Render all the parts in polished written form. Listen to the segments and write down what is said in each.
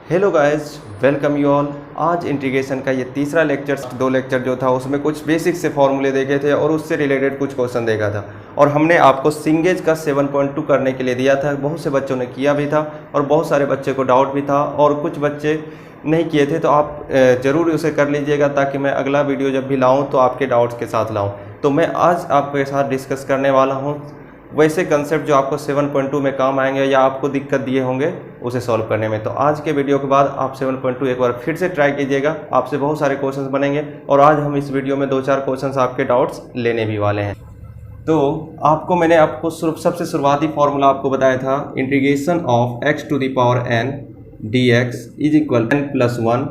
Hello guys, welcome you all. आज integration का ये तीसरा लेक्चर, दो लेक्चर जो था उसमें कुछ बेसिक से फॉर्मूले देखे थे और उससे रिलेटेड कुछ क्वेश्चन देखा था और हमने आपको सिंगेज का 7.2 करने के लिए दिया था। बहुत से बच्चों ने किया भी था और बहुत सारे बच्चे को डाउट भी था और कुछ बच्चे नहीं किए थे, तो आप ज़रूर उसे कर लीजिएगा ताकि मैं अगला वीडियो जब भी लाऊँ तो आपके डाउट्स के साथ लाऊँ। तो मैं आज आपके साथ डिस्कस करने वाला हूँ वैसे कंसेप्ट जो आपको 7.2 में काम आएंगे या आपको दिक्कत दिए होंगे उसे सॉल्व करने में। तो आज के वीडियो के बाद आप 7.2 एक बार फिर से ट्राई कीजिएगा, आपसे बहुत सारे क्वेश्चंस बनेंगे और आज हम इस वीडियो में 2-4 क्वेश्चंस आपके डाउट्स लेने भी वाले हैं। तो मैंने आपको सबसे शुरुआती फॉर्मूला आपको बताया था, integration of x to the power n dx is equal n+1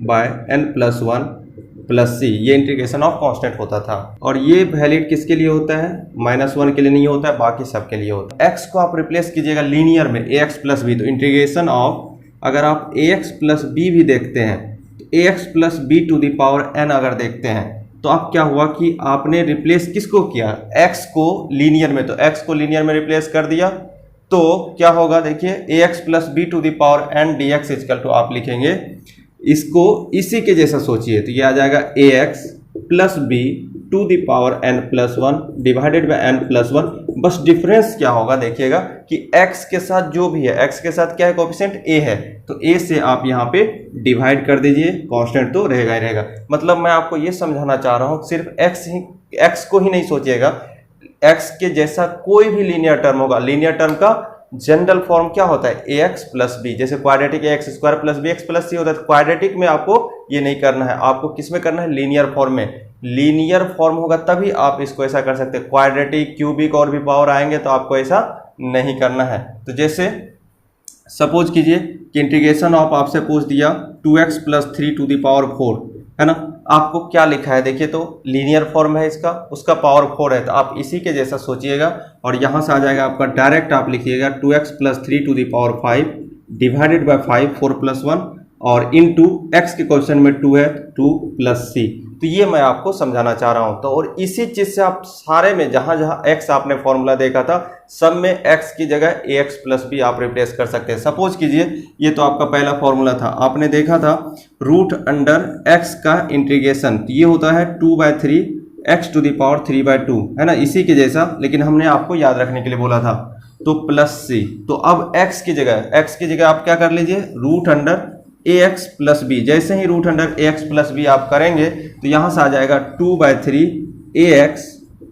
by n+1 plus सी। ये इंटीग्रेशन ऑफ कांस्टेंट होता था और ये वैलिड किसके लिए होता है? -1 के लिए नहीं होता है, बाकी सब के लिए होता है। x को आप रिप्लेस कीजिएगा लीनियर में ax प्लस बी, तो इंटीग्रेशन ऑफ, अगर आप ax प्लस बी भी देखते हैं तो ax plus B to the power n अगर देखते हैं तो अब क्या हुआ कि आपने रिप्लेस किसको किया? x को लीनियर में, तो x को लीनियर में रिप्लेस कर दिया तो क्या होगा देखिए, ax plus B to the power n dx equal to आप लिखेंगे इसको इसी के जैसा सोचिए, तो ये आ जाएगा ax plus B to the power n+1 divided by n+1। बस डिफरेंस क्या होगा देखिएगा कि x के साथ जो भी है, x के साथ क्या है? कोएफिशिएंट a है, तो a से आप यहाँ पे डिवाइड कर दीजिए, कांस्टेंट तो रहेगा ही रहेगा। मतलब मैं आपको ये समझाना चाह रहा हूँ, सिर्फ x को ही नहीं सोचिएगा, x के जैसा कोई भी लीनियर टर्म होगा, लीनियर टर्म का जनरल फॉर्म क्या होता है? ax plus B. जैसे quadratic ax² plus B X plus C होता है, तो क्वाड्रेटिक में आपको ये नहीं करना है, आपको किस में करना है? लीनियर फॉर्म में। लीनियर फॉर्म होगा तभी आप इसको ऐसा कर सकते हैं। क्वाड्रेटिक, क्यूबिक और भी पावर आएंगे तो आपको ऐसा नहीं करना है। तो जैसे सपोज कीजिए कि इंटीग्रेशन ऑफ आपसे पूछ दिया 2x plus 3 to the power 4, है ना? आपको क्या लिखा है देखिए, तो लीनियर फॉर्म है इसका, उसका पावर 4 है, तो आप इसी के जैसा सोचिएगा और यहाँ से आ जाएगा आपका डायरेक्ट आप लिखिएगा 2x plus 3 to the power 5 divided by 5 4 plus 1 और इनटू x के क्वेश्चन में 2 है 2 प्लस सी। तो ये मैं आपको समझाना चाह रहा हूँ। तो और इसी चीज़ से आप सारे में जहाँ जहाँ x आपने फॉर्मूला देखा था सब में x की जगह ax प्लस बी आप रिप्लेस कर सकते हैं। सपोज कीजिए ये तो आपका पहला फॉर्मूला था, आपने देखा था रूट अंडर x का इंटीग्रेशन, तो ये होता है 2/3 x टू द पावर 3/2, है ना? इसी के जैसा, लेकिन हमने आपको याद रखने के लिए बोला था, तो प्लस सी। तो अब x की जगह आप क्या कर लीजिए? Root under ax plus B. जैसे ही root under ax plus B आप करेंगे तो यहाँ से आ जाएगा 2/3 ax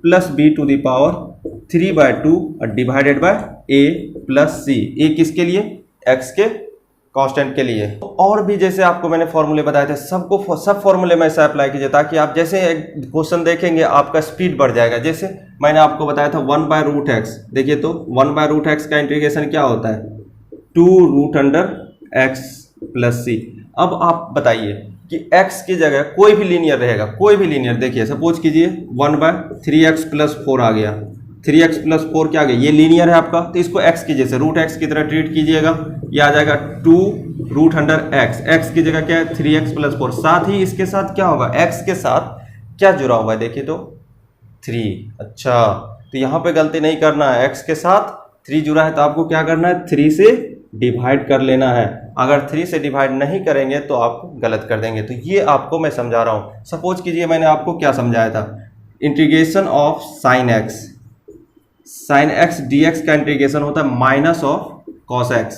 plus B to the power 3/2 और divided by a plus C. A किसके लिए? x के कांस्टेंट के लिए। और भी जैसे आपको मैंने फॉर्मूले बताए थे, सब फॉर्मूले में ऐसा अप्लाई कीजिए ताकि आप जैसे क्वेश्चन देखेंगे आपका स्पीड बढ़ जाएगा। जैसे मैंने आपको बताया था 1/√x, देखिए तो 1/√x का इंटीग्रेशन क्या होता है? 2√x प्लस सी। अब आप बताइए कि x की जगह कोई भी लीनियर रहेगा, कोई भी लीनियर, देखिए सपोज कीजिए 1/3x प्लस 4 आ गया, 3x प्लस 4 क्या आ गया? ये लीनियर है आपका, तो इसको x की जैसे √x की तरह ट्रीट कीजिएगा, ये आ जाएगा 2√x। x की जगह क्या है? 3x plus 4। साथ ही इसके साथ क्या होगा? x के साथ क्या जुड़ा हुआ है देखिए तो 3। अच्छा, तो यहाँ पे गलती नहीं करना है, x के साथ 3 जुड़ा है तो आपको क्या करना है? 3 से डिवाइड कर लेना है। अगर 3 से डिवाइड नहीं करेंगे तो आप गलत कर देंगे। तो ये आपको मैं समझा रहा हूँ। सपोज कीजिए मैंने आपको क्या समझाया था, integration of sine X dx का इंटीग्रेशन होता है minus of cos X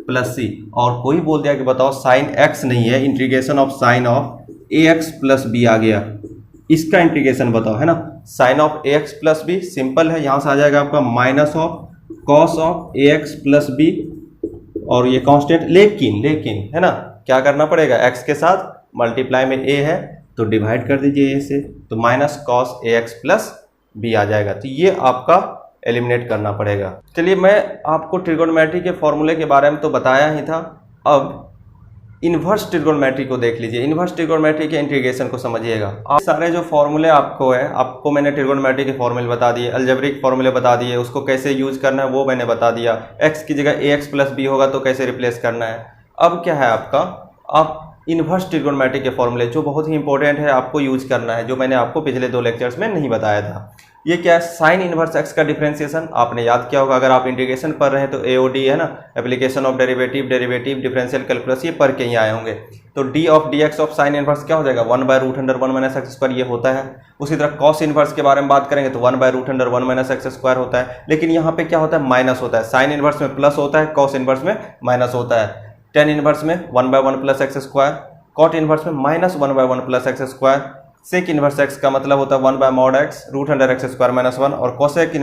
plus C. और कोई बोल दिया कि बताओ साइन एक्स नहीं है, integration of sine of ax plus b आ गया, इसका इंटीग्रेशन बताओ, है ना? Sine of ax plus b simple है, यहाँ से आ जाएगा आपका minus of cos of ax plus b और ये कांस्टेंट, लेकिन है ना, क्या करना पड़ेगा? x के साथ मल्टीप्लाई में a है तो डिवाइड कर दीजिए a से, तो minus cos ax plus b आ जाएगा। तो ये आपका एलिमिनेट करना पड़ेगा। चलिए मैं आपको ट्रिगोनोमेट्री के फॉर्मूले के बारे में तो बताया ही था, अब इन्वर्स ट्रिगोनोमेट्री को देख लीजिए। इन्वर्स ट्रिगोनोमेट्री के इंटीग्रेशन को समझिएगा। आप सारे जो फॉर्मूले आपको है, आपको मैंने ट्रिगोनोमेट्री के फॉर्मूले बता दिए, अलजेब्रिक फॉर्मूले बता दिए, उसको कैसे यूज करना है वो मैंने बता दिया। x की जगह ax प्लस बी होगा तो कैसे रिप्लेस करना है। अब क्या है आपका, आप इन्वर्स ट्रिग्नोमेट्री के फॉर्मूले जो बहुत ही इंपॉर्टेंट है, आपको यूज करना है, जो मैंने आपको पिछले 2 लेक्चर्स में नहीं बताया था। ये क्या है, साइन इनवर्स एक्स का डिफरेंशिएशन आपने याद किया होगा, अगर आप इंटीग्रेशन पढ़ रहे हैं तो एओडी है ना, application of derivative, derivative differential calculus, ये पढ़ के ही आए होंगे। तो D of D x of sine inverse क्या हो जाएगा, 1/√1 माइनस एक्स स्क्वायर, ये होता है। उसी तरह कॉस इनवर्स के बारे में बात करेंगे तो 1/√1 माइनस एक्स स्क्वायर होता है, लेकिन यहाँ पे क्या होता है, माइनस होता है। साइन इनवर्स में प्लस होता है, कॉस इनवर्स में माइनस होता है। टेन इनवर्स में 1/1 plus x square, cot inverse में -1/1 plus x square, sec inverse x का मतलब होता है 1/mod x √x square minus 1, और कोसेक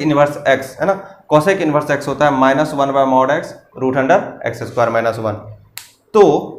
इनवर्स एक्स है ना, कोसेक इनवर्स एक्स होता है -1/mod x √x square minus 1। तो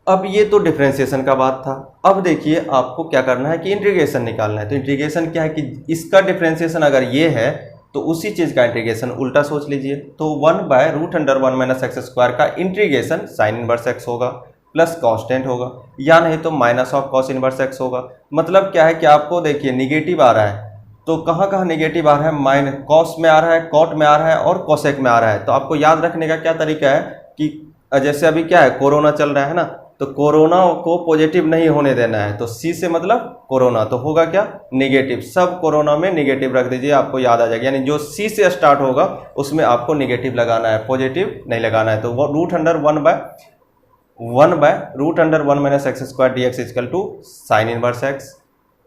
अब ये तो डिफरेंशिएशन का बात था। अब देखिए आपको क्या करना है कि इंटीग्रेशन निकालना है। तो इंटीग्रेशन क्या है कि इसका डिफरेंशिएशन अगर ये है तो उसी चीज का इंटीग्रेशन उल्टा सोच लीजिए। तो 1/√1 माइनस एक्स स्क्वायर का इंटीग्रेशन साइन इनवर्स एक्स होगा प्लस कांस्टेंट होगा, या नहीं तो minus of cos inverse x होगा। मतलब क्या है कि आपको देखिए निगेटिव आ रहा है, तो कहाँ कहाँ निगेटिव आ रहा है, माइनस कॉस में आ रहा है, कॉट में आ रहा है और कोसेक में आ रहा है। तो आपको याद रखने का क्या तरीका है कि जैसे अभी क्या है, कोरोना चल रहा है ना, तो कोरोना को पॉजिटिव नहीं होने देना है। तो सी से मतलब कोरोना, तो होगा क्या, नेगेटिव। सब कोरोना में नेगेटिव रख दीजिए, आपको याद आ जाएगा। यानी जो सी से स्टार्ट होगा उसमें आपको नेगेटिव लगाना है, पॉजिटिव नहीं लगाना है। तो वो √1 minus x square d x equal to sine inverse x,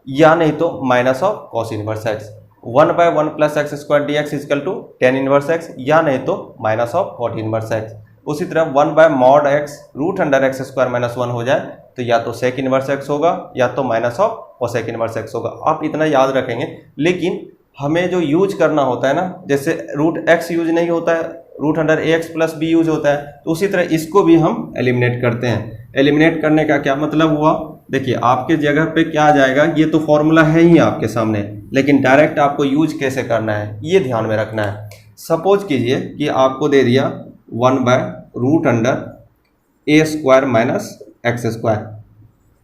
या नहीं तो minus of cos inverse x. 1/1 plus x square d x equal to tan inverse x, या नहीं तो minus of cot inverse x. उसी तरह 1/mod x √x square minus 1 हो जाए तो या तो सेक इनवर्स एक्स होगा या तो minus of cosec inverse x होगा। आप इतना याद रखेंगे, लेकिन हमें जो यूज करना होता है ना, जैसे √x यूज नहीं होता है, √ax प्लस b यूज होता है, तो उसी तरह इसको भी हम एलिमिनेट करते हैं। एलिमिनेट करने का क्या मतलब हुआ, देखिए आपके जगह पे क्या आ जाएगा, ये तो फॉर्मूला है ही आपके सामने, लेकिन डायरेक्ट आपको यूज कैसे करना है ये ध्यान में रखना है। सपोज कीजिए कि आपको दे दिया 1/√a square minus x square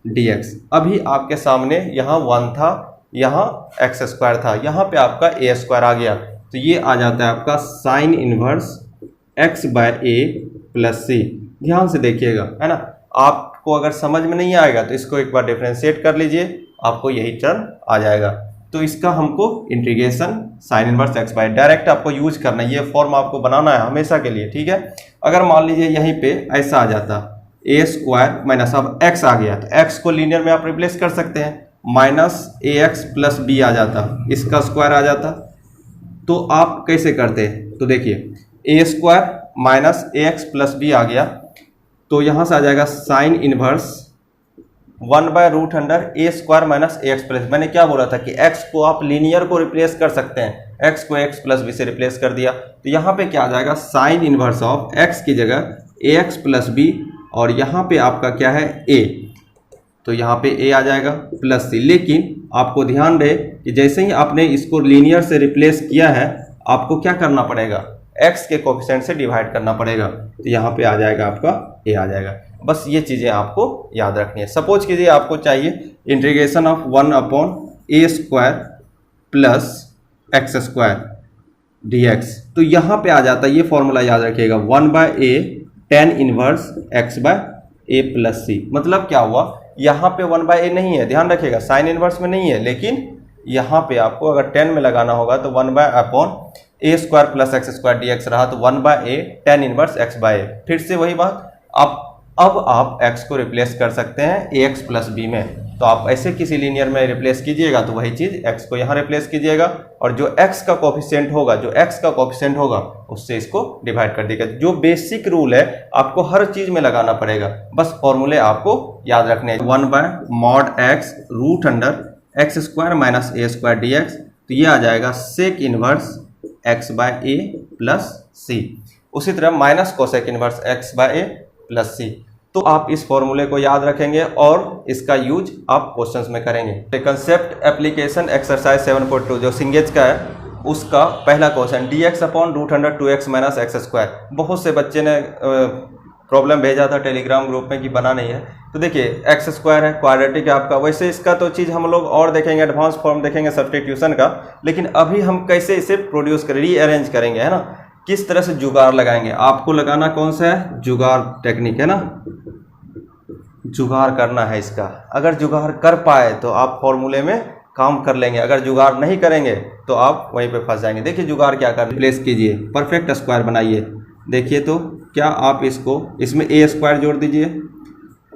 d x. अभी आपके सामने यहाँ 1 था, यहाँ एक्स स्क्वायर था, यहाँ पे आपका a स्क्वायर आ गया, तो ये आ जाता है आपका sine inverse x/a plus c। ध्यान से देखिएगा है ना, आपको अगर समझ में नहीं आएगा तो इसको एक बार डिफरेंशिएट कर लीजिए, आपको यही टर्म आ जाएगा। तो इसका हमको integration sine inverse x by direct आपको यूज करना है, ये फॉर्म आपको बनाना है हमेशा के लिए, ठीक है। अगर मान लीजिए यहीं पे ऐसा आ जाता a स्क्वायर माइनस, अब x आ गया तो x को लीनियर में आप रिप्लेस कर सकते हैं, -ax प्लस b आ जाता, इसका स्क्वायर आ जाता। तो आप कैसे करते हैं, तो देखिए a square minus ax plus b आ गया, तो यहाँ से आ जाएगा sine inverse 1/√a square minus ax plus. मैंने क्या बोला था कि x को आप लीनियर को रिप्लेस कर सकते हैं, x को x प्लस b से रिप्लेस कर दिया, तो यहाँ पे क्या आ जाएगा, साइन इनवर्स ऑफ x की जगह ax प्लस b, और यहाँ पे आपका क्या है a, तो यहाँ पे a आ जाएगा प्लस c। लेकिन आपको ध्यान रहे कि जैसे ही आपने इसको लीनियर से रिप्लेस किया है, आपको क्या करना पड़ेगा, x के कोफिशिएंट से डिवाइड करना पड़ेगा, तो यहाँ पे आ जाएगा आपका a आ जाएगा। बस ये चीज़ें आपको याद रखनी है। सपोज कीजिए आपको चाहिए integration of 1/a square plus x square d x, तो यहाँ पे आ जाता है, ये फॉर्मूला याद रखिएगा, 1/a tan inverse x/a plus c। मतलब क्या हुआ, यहाँ पे 1/a नहीं है, ध्यान रखिएगा, साइन इनवर्स में नहीं है, लेकिन यहाँ पे आपको अगर 10 में लगाना होगा तो 1/a square plus x square d x रहा, तो 1/a tan इनवर्स x/a। फिर से वही बात, अब आप x को रिप्लेस कर सकते हैं ax प्लस b में। तो आप ऐसे किसी लीनियर में रिप्लेस कीजिएगा तो वही चीज़ x को यहाँ रिप्लेस कीजिएगा, और जो x का कोफिशिएंट होगा उससे इसको डिवाइड कर देगा। जो बेसिक रूल है आपको हर चीज़ में लगाना पड़ेगा, बस फॉर्मूले आपको याद रखने हैं। 1/mod x √x square minus a square d x, तो ये आ जाएगा sec inverse x/a plus c। उसी तरह minus cosec inverse x/a plus c। तो आप इस फॉर्मूले को याद रखेंगे और इसका यूज आप क्वेश्चंस में करेंगे। कंसेप्ट एप्लीकेशन एक्सरसाइज 7.2 जो सिंगेज का है, उसका पहला question dx/√2x minus x square. बहुत से बच्चे ने प्रॉब्लम भेजा था टेलीग्राम ग्रुप में कि बना नहीं है। तो देखिए एक्स स्क्वायर है, क्वाड्रेटिक है आपका। वैसे इसका तो चीज़ हम लोग और देखेंगे, एडवांस फॉर्म देखेंगे सब्स्टिट्यूशन का, लेकिन अभी हम कैसे इसे प्रोड्यूस करें, रीअरेंज करेंगे, है ना, किस तरह से जुगाड़ लगाएंगे। आपको लगाना कौन सा है, जुगाड़ टेक्निक, है ना, जुगाड़ करना है इसका। अगर जुगाड़ कर पाए तो आप फॉर्मूले में काम कर लेंगे, अगर जुगाड़ नहीं करेंगे तो आप वहीं पे फंस जाएंगे। देखिए जुगाड़ क्या कर, रिप्लेस कीजिए, परफेक्ट स्क्वायर बनाइए। देखिए तो क्या आप इसमें ए स्क्वायर जोड़ दीजिए,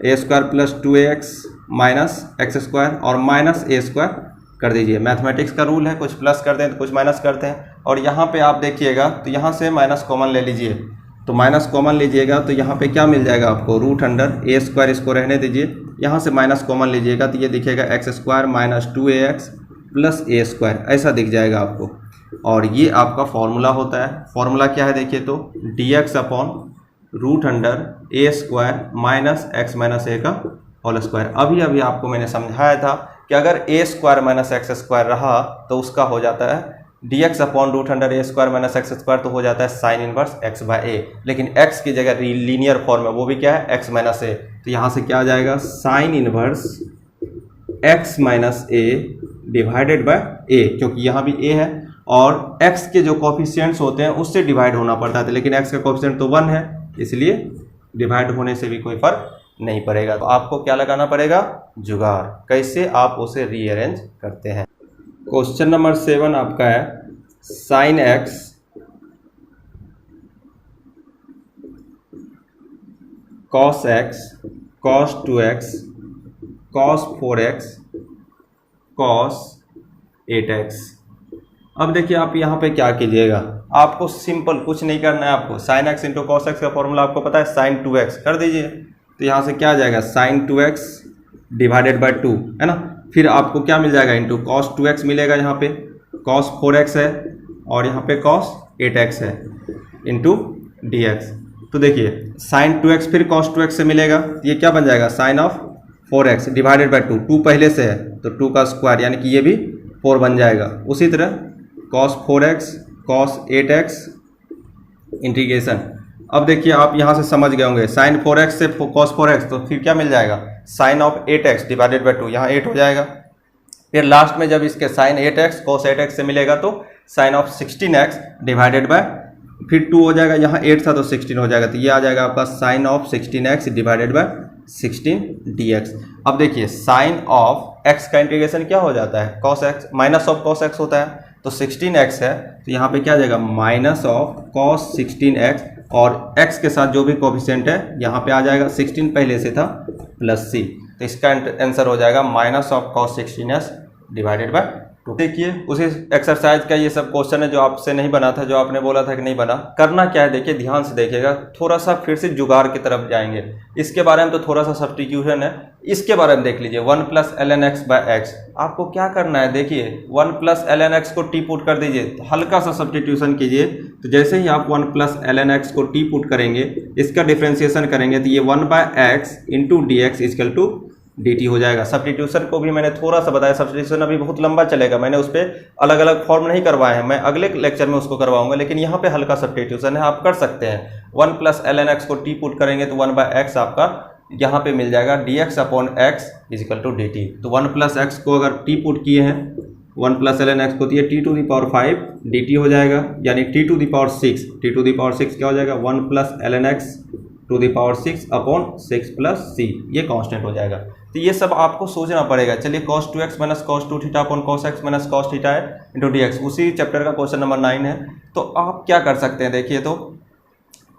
a square plus 2ax minus x square और माइनस ए स्क्वायर कर दीजिए। मैथमेटिक्स का रूल है, कुछ प्लस करते हैं तो कुछ माइनस करते हैं। और यहाँ पे आप देखिएगा तो यहाँ से माइनस कॉमन ले लीजिए, तो माइनस कॉमन लीजिएगा तो यहाँ पे क्या मिल जाएगा आपको, रूट अंडर ए स्क्वायर, इसको रहने दीजिए, यहाँ से माइनस कॉमन लीजिएगा तो ये दिखेगा x square minus 2ax plus a square, ऐसा दिख जाएगा आपको। और ये आपका फॉर्मूला होता है। फॉर्मूला क्या है देखिए तो, dx upon root under a square minus x minus ए का होल स्क्वायर। अभी अभी आपको मैंने समझाया था कि अगर ए स्क्वायर माइनस एक्स स्क्वायर रहा तो उसका हो जाता है dx upon root under a square minus x square, तो हो जाता है साइन इनवर्स x बाय ए। लेकिन x की जगह लीनियर फॉर्म है, वो भी क्या है, x माइनस ए। तो यहाँ से क्या आ जाएगा, sign inverse x minus A divided by a, क्योंकि यहाँ भी a है और x के जो कोफिशिएंट्स होते हैं उससे डिवाइड होना पड़ता था, लेकिन x का कोफिशिएंट तो 1 है, इसलिए डिवाइड होने से भी कोई फर्क नहीं पड़ेगा। तो आपको क्या लगाना पड़ेगा, जुगाड़। कैसे आप उसे रीअरेंज करते हैं। क्वेश्चन नंबर 7 आपका है sine x cos x cos 2x cos 4x cos 8x। अब देखिए आप यहाँ पे क्या कीजिएगा, आपको सिंपल कुछ नहीं करना है। आपको sine x into cos x का फॉर्मूला आपको पता है, साइन 2x कर दीजिए, तो यहाँ से क्या आ जाएगा, साइन 2x डिवाइडेड बाय 2, है ना। फिर आपको क्या मिल जाएगा, इंटू कॉस 2x मिलेगा, यहाँ पे कॉस 4x है और यहाँ पे कॉस 8x है, इंटू dx। तो देखिए साइन 2x फिर कॉस 2x से मिलेगा, तो ये क्या बन जाएगा, sine of 4x divided by 2, 2 पहले से है तो 2 का स्क्वायर, यानी कि ये भी 4 बन जाएगा। उसी तरह cos 4x cos 8x integration. अब देखिए आप यहाँ से समझ गए होंगे, साइन 4x से कॉस 4x, तो फिर क्या मिल जाएगा, sine of 8x divided by 2, यहाँ 8 हो जाएगा। फिर लास्ट में जब इसके साइन 8x कॉस 8x से मिलेगा तो sine of 16x divided bye, फिर 2 हो जाएगा, यहाँ 8 था तो 16 हो जाएगा, तो ये आ जाएगा आपका sine of 16x divided by 16 dx। अब देखिए साइन ऑफ x का इंटीग्रेशन क्या हो जाता है, cos x minus of cos x होता है, तो 16x है तो यहाँ पे क्या आ जाएगा, माइनस ऑफ cos 16x, और x के साथ जो भी कोफिशिएंट है यहाँ पे आ जाएगा, 16 पहले से था प्लस c, तो इसका आंसर हो जाएगा minus of cos 16x divided by 2। देखिए उसी एक्सरसाइज का ये सब क्वेश्चन है जो आपसे नहीं बना था, जो आपने बोला था कि नहीं बना। करना क्या है देखिए, ध्यान से देखिएगा, थोड़ा सा फिर से जुगाड़ की तरफ जाएंगे। इसके बारे में तो थोड़ा सा सब्स्टिट्यूशन है, इसके बारे में देख लीजिए, 1 plus ln x by x. आपको क्या करना है देखिए, 1 प्लस ln x को टी पुट कर दीजिए, हल्का सा सब्स्टिट्यूशन कीजिए। तो जैसे ही आप 1 प्लस ln x को टी पुट करेंगे, इसका डिफ्रेंसिएशन करेंगे, तो ये 1 by x into d x equal to dt हो जाएगा। सब्स्टिट्यूशन को भी मैंने थोड़ा सा बताया, सब्स्टिट्यूशन अभी बहुत लंबा चलेगा, मैंने उस पर अलग अलग फॉर्म नहीं करवाए हैं, मैं अगले लेक्चर में उसको करवाऊंगा, लेकिन यहाँ पे हल्का सब्स्टिट्यूशन है, आप कर सकते हैं। 1 प्लस ln x को टी पुट करेंगे तो 1 बाय एक्स आपका यहाँ पे मिल जाएगा dx upon x equal to dt। तो 1 प्लस एक्स को अगर टी पुट किए हैं 1 प्लस ln x को, तो ये t to the power 5 dt हो जाएगा, यानी t to the power 6, t to the power 6 क्या हो जाएगा, 1 plus ln x to the power 6 upon 6 plus c, ये कांस्टेंट हो जाएगा। तो ये सब आपको सोचना पड़ेगा। चलिए cos 2x minus cos 2 theta upon cos x minus cos theta है इंटू dx, उसी चैप्टर का क्वेश्चन नंबर 9 है। तो आप क्या कर सकते हैं देखिए, तो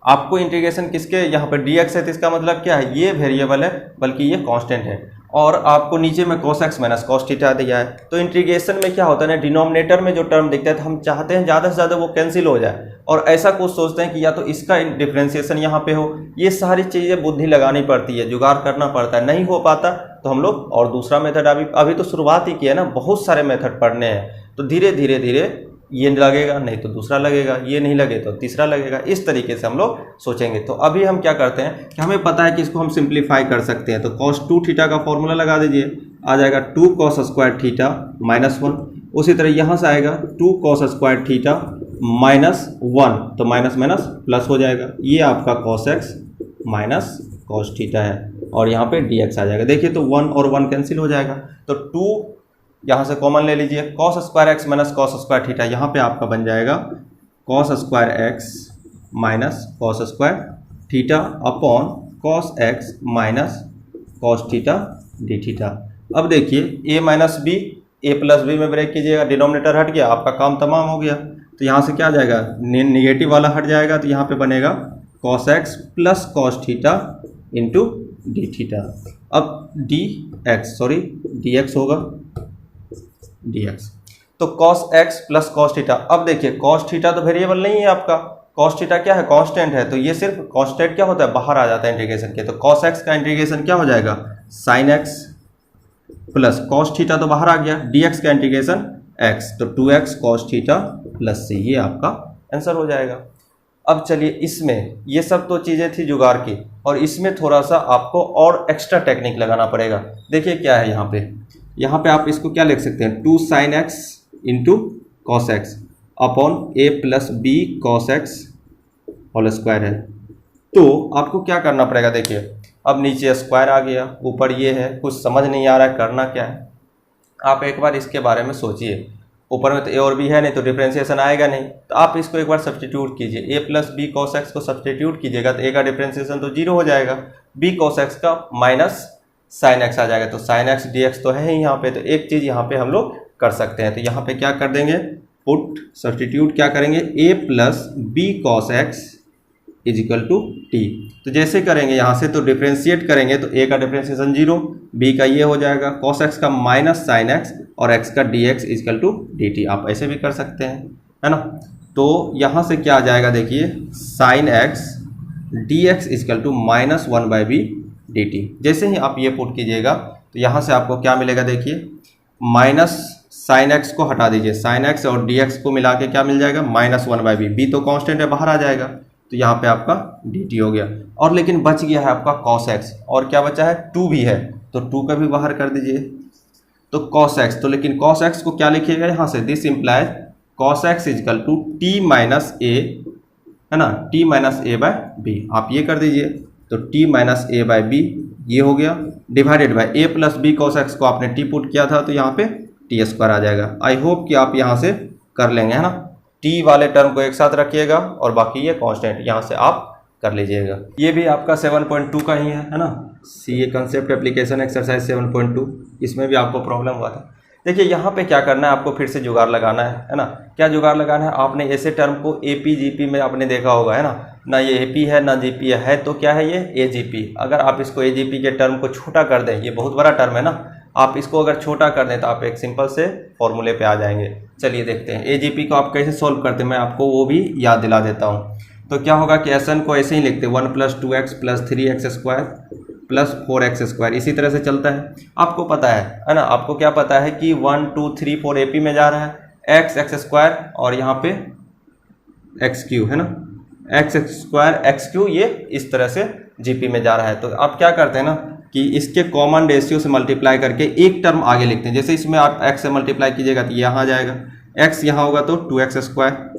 आपको इंटीग्रेशन किसके, यहाँ पर dx है तो इसका मतलब क्या है, ये वेरिएबल है बल्कि ये कांस्टेंट है, और आपको नीचे में cos x minus cos theta दिया है। तो इंटीग्रेशन में क्या होता है ना, डिनोमिनेटर में जो टर्म दिखता है तो हम चाहते हैं ज़्यादा से ज़्यादा वो कैंसिल हो जाए, और ऐसा कुछ सोचते हैं कि या तो इसका डिफ्रेंसिएशन यहाँ पे हो। ये सारी चीज़ें बुद्धि लगानी पड़ती है, जुगाड़ करना पड़ता है, नहीं हो पाता तो हम लोग और दूसरा मेथड, अभी तो शुरुआत ही किया ना, बहुत सारे मेथड पढ़ने हैं, तो धीरे धीरे धीरे ये लगेगा, नहीं तो दूसरा लगेगा, ये नहीं लगे तो तीसरा लगेगा, इस तरीके से हम लोग सोचेंगे। तो अभी हम क्या करते हैं कि हमें पता है कि इसको हम सिंप्लीफाई कर सकते हैं, तो cos 2 थीटा का फॉर्मूला लगा दीजिए, आ जाएगा 2 cos स्क्वायर थीटा माइनस 1। उसी तरह यहाँ से आएगा 2 cos स्क्वायर थीटा माइनस 1, तो माइनस माइनस प्लस हो जाएगा, ये आपका cos x minus cos theta है और यहाँ पे dx आ जाएगा। देखिए तो 1 और 1 कैंसिल हो जाएगा, तो 2 यहाँ से कॉमन ले लीजिए, cos square x minus cos square theta, यहाँ पे आपका बन जाएगा cos square x minus cos square theta upon cos x minus cos theta d theta. अब देखिए a minus b, a plus b में ब्रेक कीजिएगा, डिनोमिनेटर हट गया, आपका काम तमाम हो गया। तो यहाँ से क्या आ जाएगा, निगेटिव वाला हट जाएगा, तो यहाँ पे बनेगा cos X plus cos theta into D theta. अब डी एक्स होगा dx, तो cos x plus cos theta. अब देखिए cos थीटा तो वेरिएबल नहीं है आपका, cos थीटा क्या है, कांस्टेंट है, तो ये सिर्फ कांस्टेंट क्या होता है, बाहर आ जाता है इंटीग्रेशन के। तो cos x का इंटीग्रेशन क्या हो जाएगा, sin x plus cos theta तो बाहर आ गया, dx का इंटीग्रेशन x, तो 2x cos theta plus c, ये आपका आंसर हो जाएगा। अब चलिए इसमें ये सब तो चीज़ें थी जुगाड़ की, और इसमें थोड़ा सा आपको और एक्स्ट्रा टेक्निक लगाना पड़ेगा। देखिए क्या है यहाँ पे आप इसको क्या लिख सकते हैं, 2 sin x into cos x upon a plus b cos x whole square है। तो आपको क्या करना पड़ेगा, देखिए अब नीचे स्क्वायर आ गया, ऊपर ये है, कुछ समझ नहीं आ रहा है करना क्या है। आप एक बार इसके बारे में सोचिए, ऊपर में तो ए और बी है नहीं, तो डिफरेंशिएशन आएगा नहीं, तो आप इसको एक बार सब्सटीट्यूट कीजिए, a plus b cos x को सब्सटीट्यूट कीजिएगा तो a का डिफरेंशिएशन तो 0 हो जाएगा, b कॉस एक्स का माइनस साइन एक्स आ जाएगा, तो साइन एक्स डी एक्स तो है ही यहाँ पे। तो एक चीज़ यहाँ पे हम लोग कर सकते हैं, तो यहाँ पे क्या कर देंगे, पुट सब्सटीट्यूट क्या करेंगे, a plus b cos x equal to t. तो जैसे करेंगे यहाँ से, तो डिफ्रेंशिएट करेंगे तो a का डिफ्रेंशिएशन 0, b का ये हो जाएगा कॉस एक्स का माइनस साइन एक्स और x का d x equal to d t. आप ऐसे भी कर सकते हैं, है ना। तो यहाँ से क्या आ जाएगा, देखिए sine x d x equal to minus 1 by b d t. जैसे ही आप ये पुट कीजिएगा तो यहाँ से आपको क्या मिलेगा, देखिए माइनस साइन एक्स को हटा दीजिए, साइन एक्स और डी एक्स को मिला के क्या मिल जाएगा, माइनस 1 बाई बी, बी तो कांस्टेंट है बाहर आ जाएगा, तो यहाँ पे आपका डी टी हो गया। और लेकिन बच गया है आपका कॉस एक्स, और क्या बचा है, 2 भी है, तो 2 का भी बाहर कर दीजिए, तो कॉस एक्स। तो लेकिन कॉस एक्स को क्या लिखिएगा यहाँ से, this implies cos x equal to t minus a, है ना, t minus a by b. आप ये कर दीजिए, तो t minus a by b ये हो गया, divided by a plus b cos x को आपने टी पुट किया था, तो यहाँ पे टी स्क्वायर आ जाएगा। आई होप कि आप यहाँ से कर लेंगे, है ना। टी वाले टर्म को एक साथ रखिएगा और बाकी ये कांस्टेंट यहाँ से आप कर लीजिएगा। ये भी आपका 7.2 का ही है ना, सीए कंसेप्ट एप्लीकेशन एक्सरसाइज 7.2, इसमें भी आपको प्रॉब्लम हुआ था। देखिए यहाँ पे क्या करना है, आपको फिर से जुगाड़ लगाना है ना। क्या जुगाड़ लगाना है, आपने ऐसे टर्म को एपी जीपी में आपने देखा होगा, है ना ये एपी है ना जीपी है, तो क्या है ये एजीपी। अगर आप इसको एजीपी के टर्म को छोटा कर दें, ये बहुत बड़ा टर्म है ना, आप इसको अगर छोटा कर दें तो आप एक सिंपल से फॉर्मूले पे आ जाएंगे। चलिए देखते हैं एजीपी को आप कैसे सॉल्व करते हैं, मैं आपको वो भी याद दिला देता हूँ। तो क्या होगा कि एस एन को ऐसे ही लिखते हैं, 1 plus 2x plus 3x square plus 4x square, इसी तरह से चलता है। आपको पता है ना, आपको क्या पता है कि 1 2 3 4 एपी में जा रहा है, x स्क्वायर और यहाँ पे एक्स क्यू, है ना, एक्स स्क्वायर एक्स क्यू, ये इस तरह से जीपी में जा रहा है। तो आप क्या करते हैं ना कि इसके कॉमन रेशियो से मल्टीप्लाई करके एक टर्म आगे लिखते हैं। जैसे इसमें आप x से मल्टीप्लाई कीजिएगा तो यहाँ आ जाएगा, x यहाँ होगा तो 2x स्क्वायर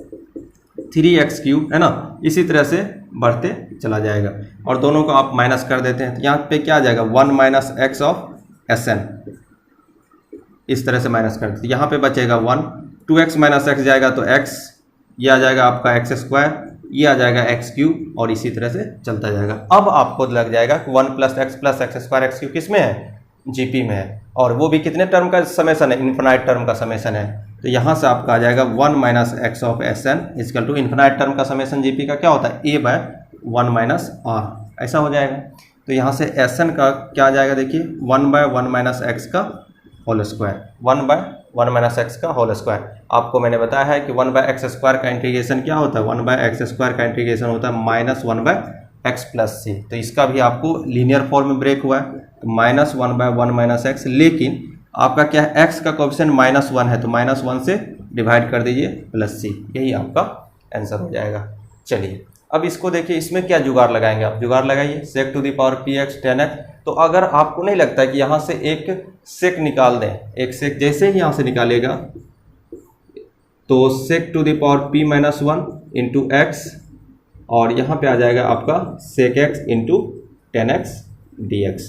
3x क्यूब, है ना, इसी तरह से बढ़ते चला जाएगा। और दोनों को आप माइनस कर देते हैं, तो यहाँ पे क्या आ जाएगा, 1 minus x of s n, इस तरह से माइनस कर देते, यहाँ पे बचेगा 1, 2x माइनस एक्स जाएगा तो x, ये आ जाएगा आपका एक्स स्क्वायर, ये आ जाएगा एक्स क्यूब, और इसी तरह से चलता जाएगा। अब आपको लग जाएगा कि 1 plus x square x cube किस में है, जीपी में है, और वो भी कितने टर्म का समेसन है, इन्फिनाइट टर्म का समेसन है। तो यहाँ से आपका आ जाएगा 1 minus x of s n equal to infinite term का समेसन जीपी का क्या होता है, ए बाय 1 माइनस आर, ऐसा हो जाएगा। तो यहाँ से एस एन का क्या आ जाएगा, देखिए 1 बाय 1 माइनस एक्स का whole square, 1 by 1 minus x का होल स्क्वायर। आपको मैंने बताया है कि 1 बाय एक्स स्क्वायर का इंटीग्रेशन क्या होता है, 1 बाय एक्स स्क्वायर का इंटीग्रेशन होता है minus 1 by x plus c. तो इसका भी आपको लीनियर फॉर्म में ब्रेक हुआ है, तो माइनस 1 बाय 1 माइनस एक्स, लेकिन आपका क्या है, एक्स का कोएफिशिएंट -1 है, तो -1 से डिवाइड कर दीजिए प्लस सी, यही आपका आंसर हो जाएगा। चलिए अब इसको देखिए, इसमें क्या जुगाड़ लगाएंगे आप, जुगाड़ लगाइए, sec to the power p x 10x। तो अगर आपको नहीं लगता कि यहाँ से एक सेक निकाल दें, एक सेक जैसे ही यहाँ से निकालेगा तो sec to the power p-1 into x और यहाँ पे आ जाएगा आपका sec x into 10x dx,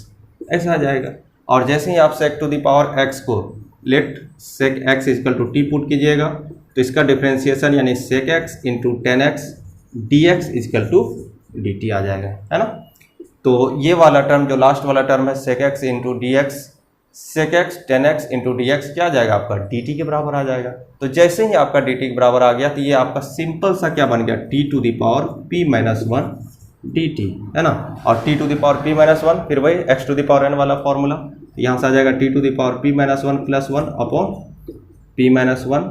ऐसा आ जाएगा। और जैसे ही आप sec to the power x को let sec x equal to t put कीजिएगा तो इसका डिफ्रेंसिएशन यानी sec x into 10x dx equal to dt आ जाएगा, है ना। तो ये वाला टर्म जो लास्ट वाला टर्म है sec x into d x, sec x 10x into d x क्या आ जाएगा आपका dt के बराबर आ जाएगा। तो जैसे ही आपका dt के बराबर आ गया तो ये आपका सिंपल सा क्या बन गया t to the power p minus 1 dt, है ना। और t to the power p minus 1 फिर वही x to the power n वाला फॉर्मूला, यहाँ से आ जाएगा t to the power p minus 1 plus 1 upon p minus 1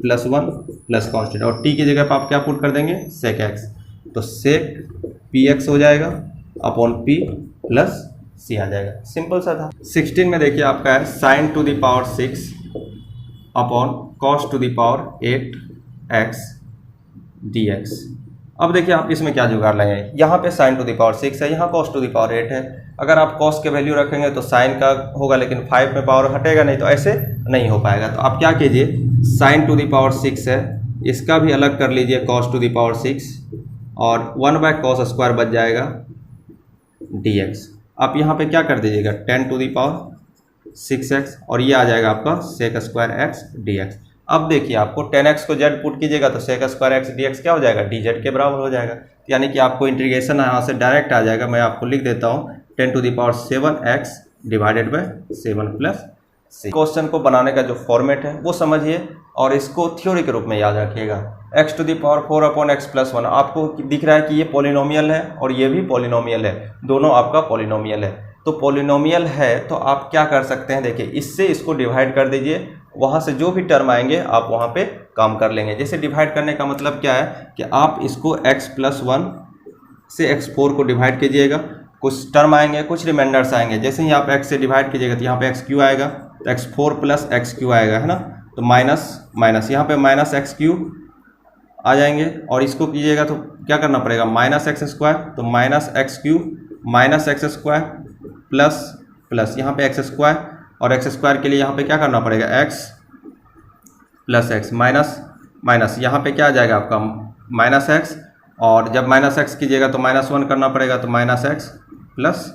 plus 1 plus constant, और t की जगह पर आप क्या पुट कर देंगे sec x, तो sec px हो जाएगा अपॉन p प्लस c आ जाएगा, सिंपल सा था। 16 में देखिए आपका है sin to the power 6 upon cos to the power 8x dx। अब देखिए आप इसमें क्या जुगाड़ लगाएंगे, यहाँ पे sin टू द पावर 6 है, यहाँ cos टू द पावर 8 है। अगर आप cos के वैल्यू रखेंगे तो sin का होगा, लेकिन 5 में पावर हटेगा नहीं, तो ऐसे नहीं हो पाएगा। तो आप क्या कीजिए, sin टू द पावर 6 है, इसका भी अलग कर लीजिए cos टू द पावर 6, और 1/cos स्क्वायर बच जाएगा dx। आप यहाँ पे क्या कर दीजिएगा 10 टू द पावर 6x, और ये आ जाएगा आपका sec स्क्वायर x dx। अब देखिए आपको 10x को z पुट कीजिएगा तो sec स्क्वायर x dx क्या हो जाएगा dz के बराबर हो जाएगा, यानी कि आपको इंटीग्रेशन यहाँ से डायरेक्ट आ जाएगा। मैं आपको लिख देता हूँ 10 to the power 7x divided by 7 plus c। Question को बनाने का जो फॉर्मेट है वो समझिए और इसको थ्योरी के रूप में याद रखिएगा। x to the power 4 upon x plus 1, आपको दिख रहा है कि ये पॉलिनोमियल है और ये भी पॉलिनोमियल है, दोनों आपका पॉलिनोमियल है। तो पॉलिनोमियल है तो आप क्या कर सकते हैं, देखिए इससे इसको डिवाइड कर दीजिए, वहाँ से जो भी टर्म आएंगे आप वहाँ पे काम कर लेंगे। जैसे डिवाइड करने का मतलब क्या है कि आप इसको x प्लस 1 से x4 को डिवाइड कीजिएगा, कुछ टर्म आएंगे, कुछ रिमाइंडर्स आएंगे। जैसे ही आप x से डिवाइड कीजिएगा तो यहाँ पे x क्यू आएगा, तो x4 प्लस एक्स क्यू आएगा, है ना। तो माइनस माइनस यहाँ पे माइनस एक्स क्यू आ जाएंगे, और इसको कीजिएगा तो क्या करना पड़ेगा माइनस एक्स स्क्वायर, तो minus x cube minus x square plus plus यहाँ पे एक्स स्क्वायर, और एक्स स्क्वायर के लिए यहाँ पे क्या करना पड़ेगा x plus x minus minus, यहाँ पे क्या आ जाएगा आपका माइनस एक्स, और जब माइनस एक्स कीजिएगा तो माइनस 1 करना पड़ेगा, तो माइनस एक्स प्लस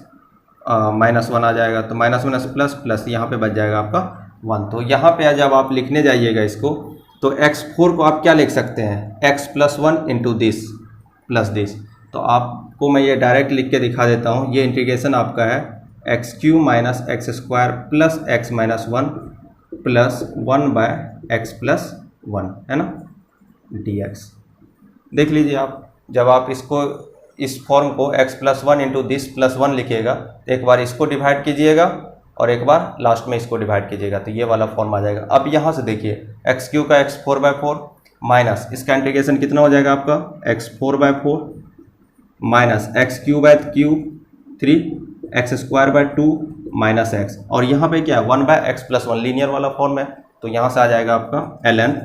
माइनस 1 आ जाएगा, तो माइनस माइनस प्लस प्लस यहाँ पे बच जाएगा आपका 1। तो यहाँ पे जब आप लिखने जाइएगा इसको तो x4 को आप क्या लिख सकते हैं x plus 1 into this plus this. तो आपको मैं ये डायरेक्ट लिख के दिखा देता हूँ, ये इंटीग्रेशन आपका है x cube minus x square plus x minus 1 plus 1 by x plus 1, है ना dx। देख लीजिए आप, जब आप इसको इस फॉर्म को x plus 1 into this plus 1 लिखिएगा तो एक बार इसको डिवाइड कीजिएगा और एक बार लास्ट में इसको डिवाइड कीजिएगा, तो ये वाला फॉर्म आ जाएगा। अब यहाँ से देखिए एक्स क्यू का x4/4 माइनस इसका इंटीग्रेशन कितना हो जाएगा आपका x4/4 minus x cube by cube 3 x square by 2 minus x, और यहाँ पे क्या है 1/x प्लस 1 लीनियर वाला फॉर्म है, तो यहाँ से आ जाएगा आपका ln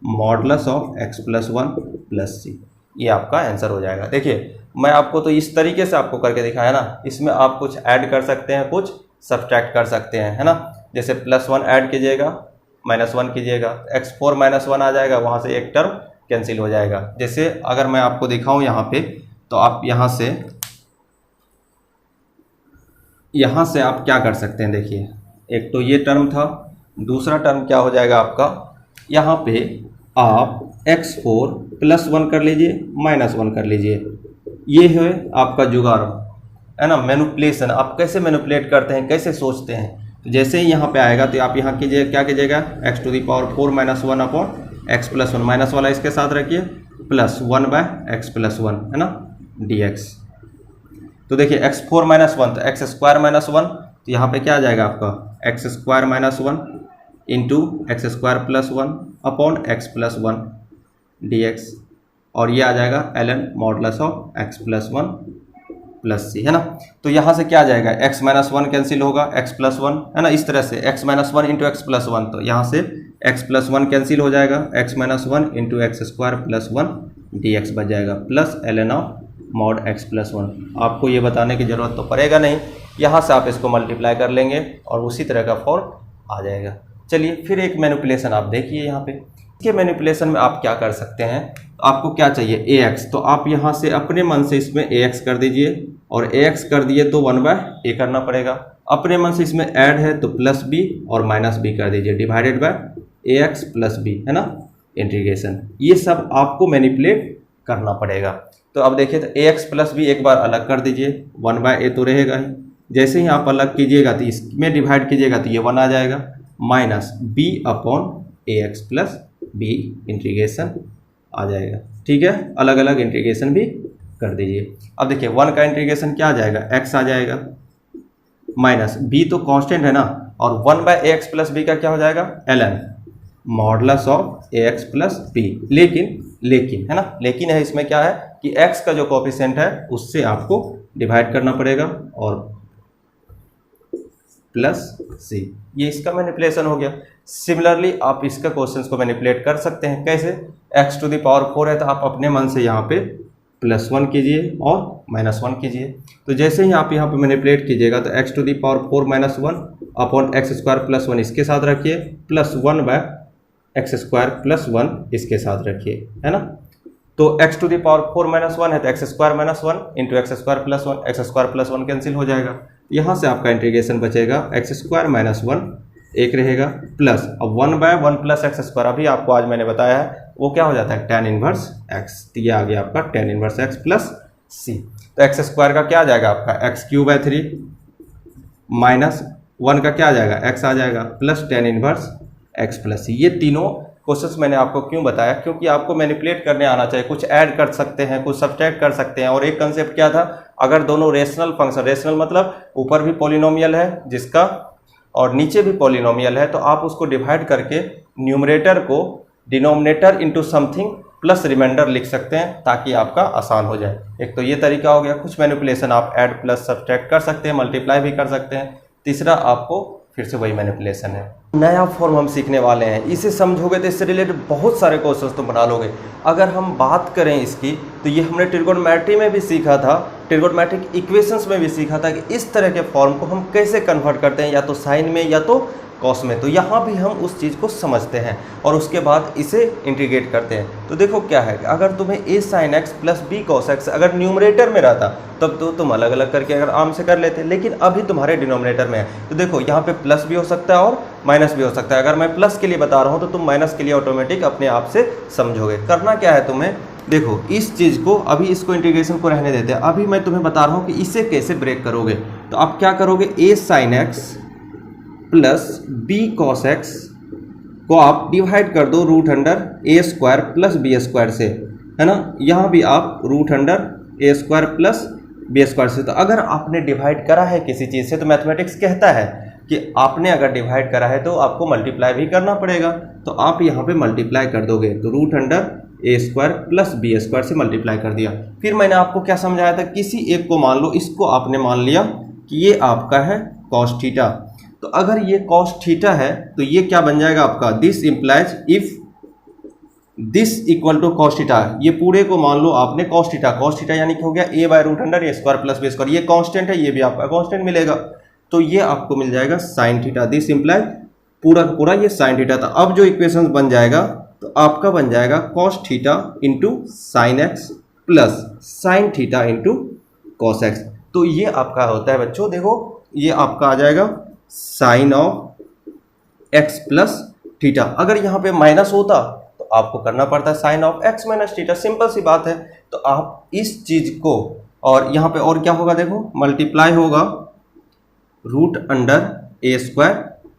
modulus of x plus 1 plus c। ये आपका आंसर हो जाएगा। देखिए मैं आपको तो इस तरीके से आपको करके दिखाया ना, इसमें आप कुछ ऐड कर सकते हैं, कुछ सब्ट्रैक्ट कर सकते हैं, है ना। जैसे प्लस 1 ऐड कीजिएगा माइनस 1 कीजिएगा, x4 माइनस 1 आ जाएगा, वहाँ से एक टर्म कैंसिल हो जाएगा। जैसे अगर मैं आपको दिखाऊं यहाँ पे, तो आप यहाँ से आप क्या कर सकते हैं, देखिए एक तो ये टर्म था, दूसरा टर्म क्या हो जाएगा आपका, यहाँ पे आप x4 प्लस 1 कर लीजिए माइनस 1 कर लीजिए, ये है आपका जुगाड़, है ना। मैनिपुलेशन, आप कैसे मैनिपुलेट करते हैं, कैसे सोचते हैं। तो जैसे ही यहाँ पे आएगा तो आप यहाँ कीजिए, क्या कीजिएगा x to the power 4 minus 1 upon x plus 1, minus वाला इसके साथ रखिए प्लस 1 बाय एक्स प्लस 1, है ना dx। तो देखिए x4 माइनस 1 तो एक्स स्क्वायर माइनस 1, तो यहाँ पे क्या आ जाएगा आपका x square minus 1 into x square plus 1 upon x plus 1 dx, और ये आ जाएगा ln modulus of x plus 1 plus c, है ना। तो यहाँ से क्या आ जाएगा x माइनस 1 कैंसिल होगा, x प्लस 1, है ना, इस तरह से x minus 1 into x plus 1, तो यहाँ से x प्लस 1 कैंसिल हो जाएगा, x minus 1 into x square plus 1 dx बच जाएगा plus ln of mod x plus 1। आपको ये बताने की ज़रूरत तो पड़ेगा नहीं, यहाँ से आप इसको मल्टीप्लाई कर लेंगे और उसी तरह का फॉर्म आ जाएगा। चलिए फिर एक मैनिपुलेशन आप देखिए यहाँ पे, के मैनिपुलेशन में आप क्या कर सकते हैं, आपको क्या चाहिए ax, तो आप यहाँ से अपने मन से इसमें ax कर दीजिए और ax कर दिए तो 1/a करना पड़ेगा। अपने मन से इसमें ऐड है तो प्लस b और माइनस b कर दीजिए, divided by ax plus b, है ना, इंटीग्रेशन। ये सब आपको मैनिपुलेट करना पड़ेगा। तो अब देखिए तो ax प्लस b एक बार अलग कर दीजिए, 1/a तो रहेगा ही। जैसे ही आप अलग कीजिएगा तो इसमें डिवाइड कीजिएगा तो ये 1 आ जाएगा, minus b upon ax plus b integration आ जाएगा। ठीक है, अलग अलग इंटीग्रेशन भी कर दीजिए। अब देखिए 1 का इंटीग्रेशन क्या आ जाएगा, x आ जाएगा, माइनस b तो कांस्टेंट है ना, और 1/ax प्लस b का क्या हो जाएगा, ln modulus of ax plus b। लेकिन है ना, लेकिन है इसमें क्या है कि x का जो कोएफिशिएंट है उससे आपको डिवाइड करना पड़ेगा और प्लस c, ये इसका मैनिपुलेशन हो गया। सिमिलरली आप इसका क्वेश्चंस को मैनिपुलेट कर सकते हैं, कैसे, x टू द पावर 4 है तो आप अपने मन से यहाँ पे +1 कीजिए और -1 कीजिए। तो जैसे ही आप यहाँ पे मैनिपुलेट कीजिएगा तो x to the power 4 - 1 upon x² + 1 इसके साथ रखिए, प्लस 1/x² + 1 इसके साथ रखिए, है ना। तो x टू द पावर 4 - 1 है तो x² - 1 into x² + 1, x² + 1 cancel हो जाएगा। यहाँ से आपका इंटीग्रेशन बचेगा x² - 1 एक रहेगा, प्लस अब 1/1 + x², अभी आपको आज मैंने बताया है वो क्या हो जाता है, tan इनवर्स x। तो ये आ गया आपका tan inverse x plus c। तो x² का क्या आ जाएगा आपका x³ माइनस 1 का क्या आ जाएगा, x आ जाएगा, plus tan inverse x plus c। ये तीनों क्वेश्चंस मैंने आपको क्यों बताया, क्योंकि आपको मैनिपुलेट करने आना चाहिए। कुछ ऐड कर सकते हैं, कुछ सब्ट्रैक्ट कर सकते हैं। और एक कंसेप्ट क्या था, अगर दोनों रेशनल फंक्शन, रेशनल मतलब ऊपर भी पॉलिनोमियल है जिसका और नीचे भी पॉलिनोमियल है, तो आप उसको डिवाइड करके न्यूमरेटर को denominator into something plus remainder लिख सकते हैं ताकि आपका आसान हो जाए। एक तो ये तरीका हो गया। कुछ मैनिपुलेशन आप ऐड प्लस सब्ट्रैक्ट कर सकते हैं, मल्टीप्लाई भी कर सकते हैं। तीसरा आपको फिर से वही मैनिपुलेशन है। नया फॉर्म हम सीखने वाले हैं, इसे समझोगे तो इससे रिलेटेड बहुत सारे क्वेश्चंस तुम बना लोगे। अगर हम बात करें इसकी तो ये हमने ट्रिगोनोमेट्री में भी सीखा था, ट्रिगोनोमेट्रिक इक्वेशंस में भी सीखा था कि इस तरह के फॉर्म को हम कैसे कन्वर्ट करते हैं, या तो साइन में या तो कॉस में। तो यहाँ भी हम उस चीज़ को समझते हैं और उसके बाद इसे इंटीग्रेट करते हैं। तो देखो क्या है, अगर तुम्हें a sin x plus b cos x अगर न्यूमरेटर में रहता तब तो तुम अलग अलग करके अगर आराम से कर लेते, लेकिन अभी तुम्हारे डिनोमिनेटर में है। तो देखो यहाँ पे प्लस भी हो सकता है और माइनस भी हो सकता है। अगर मैं प्लस के लिए बता रहा हूँ तो तुम माइनस के लिए ऑटोमेटिक अपने आप से समझोगे। करना क्या है तुम्हें, देखो इस चीज़ को, अभी इसको इंटीग्रेशन को रहने देते हैं। अभी मैं तुम्हें बता रहा हूँ कि इसे कैसे ब्रेक करोगे। तो आप क्या करोगे, a sin x plus b cos x को आप डिवाइड कर दो √a² प्लस b² से, है ना। यहाँ भी आप √a² प्लस b² से। तो अगर आपने डिवाइड करा है किसी चीज़ से तो मैथमेटिक्स कहता है कि आपने अगर डिवाइड करा है तो आपको मल्टीप्लाई भी करना पड़ेगा। तो आप यहाँ पे मल्टीप्लाई कर दोगे तो √a² प्लस b² से मल्टीप्लाई कर दिया। फिर मैंने आपको क्या समझाया था, किसी एक को मान लो, इसको आपने मान लिया कि ये आपका है cos थीटा। तो अगर ये cos थीटा है तो ये क्या बन जाएगा आपका, this implies if this equal to cos theta. ये पूरे को मान लो आपने cos थीटा यानी कि हो गया a/√a² प्लस b²। ये कांस्टेंट है, ये भी आपका कांस्टेंट मिलेगा। तो ये आपको मिल जाएगा sin थीटा, दिस इम्प्लाइज पूरा का पूरा ये sin थीटा था। अब जो इक्वेशन बन जाएगा तो आपका बन जाएगा cos theta into sine x plus sine theta into cos x. तो ये आपका होता है बच्चों, देखो ये आपका आ जाएगा sine of x plus theta. अगर यहाँ पे माइनस होता तो आपको करना पड़ता है sine of x minus theta, simple सी बात है। तो आप इस चीज को, और यहाँ पे और क्या होगा, देखो मल्टीप्लाई होगा √a²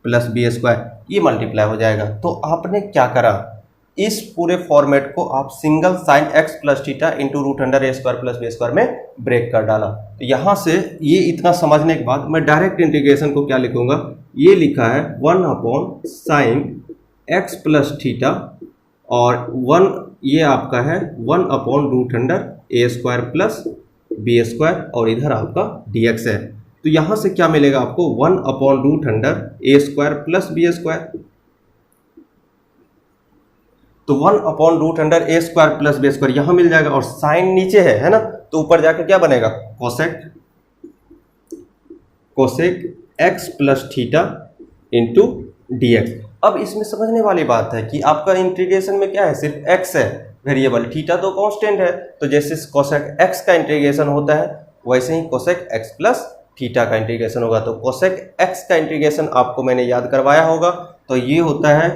प्लस b², ये मल्टीप्लाई हो जाएगा। तो आपने क्या करा, इस पूरे फॉर्मेट को आप single sine x plus theta into √a² plus b² में ब्रेक कर डाला। तो यहाँ से ये इतना समझने के बाद मैं डायरेक्ट इंटीग्रेशन को क्या लिखूंगा, ये लिखा है 1/sin x प्लस थीटा और 1 ये आपका है 1/√a² प्लस b² और इधर आपका dx है। तो यहाँ से क्या मिलेगा आपको, 1/√a² प्लस b²। तो 1/√a² प्लस b² यहाँ मिल जाएगा और साइन नीचे है ना, तो ऊपर जाके क्या बनेगा, cosec x plus theta into dx। अब इसमें समझने वाली बात है कि आपका इंटीग्रेशन में क्या है, सिर्फ x है वेरिएबल, थीटा तो कांस्टेंट है। तो जैसे कोसेक x का इंटीग्रेशन होता है वैसे ही कोसेक x प्लस थीटा का इंटीग्रेशन होगा। तो कोसेक x का इंटीग्रेशन आपको मैंने याद करवाया होगा, तो ये होता है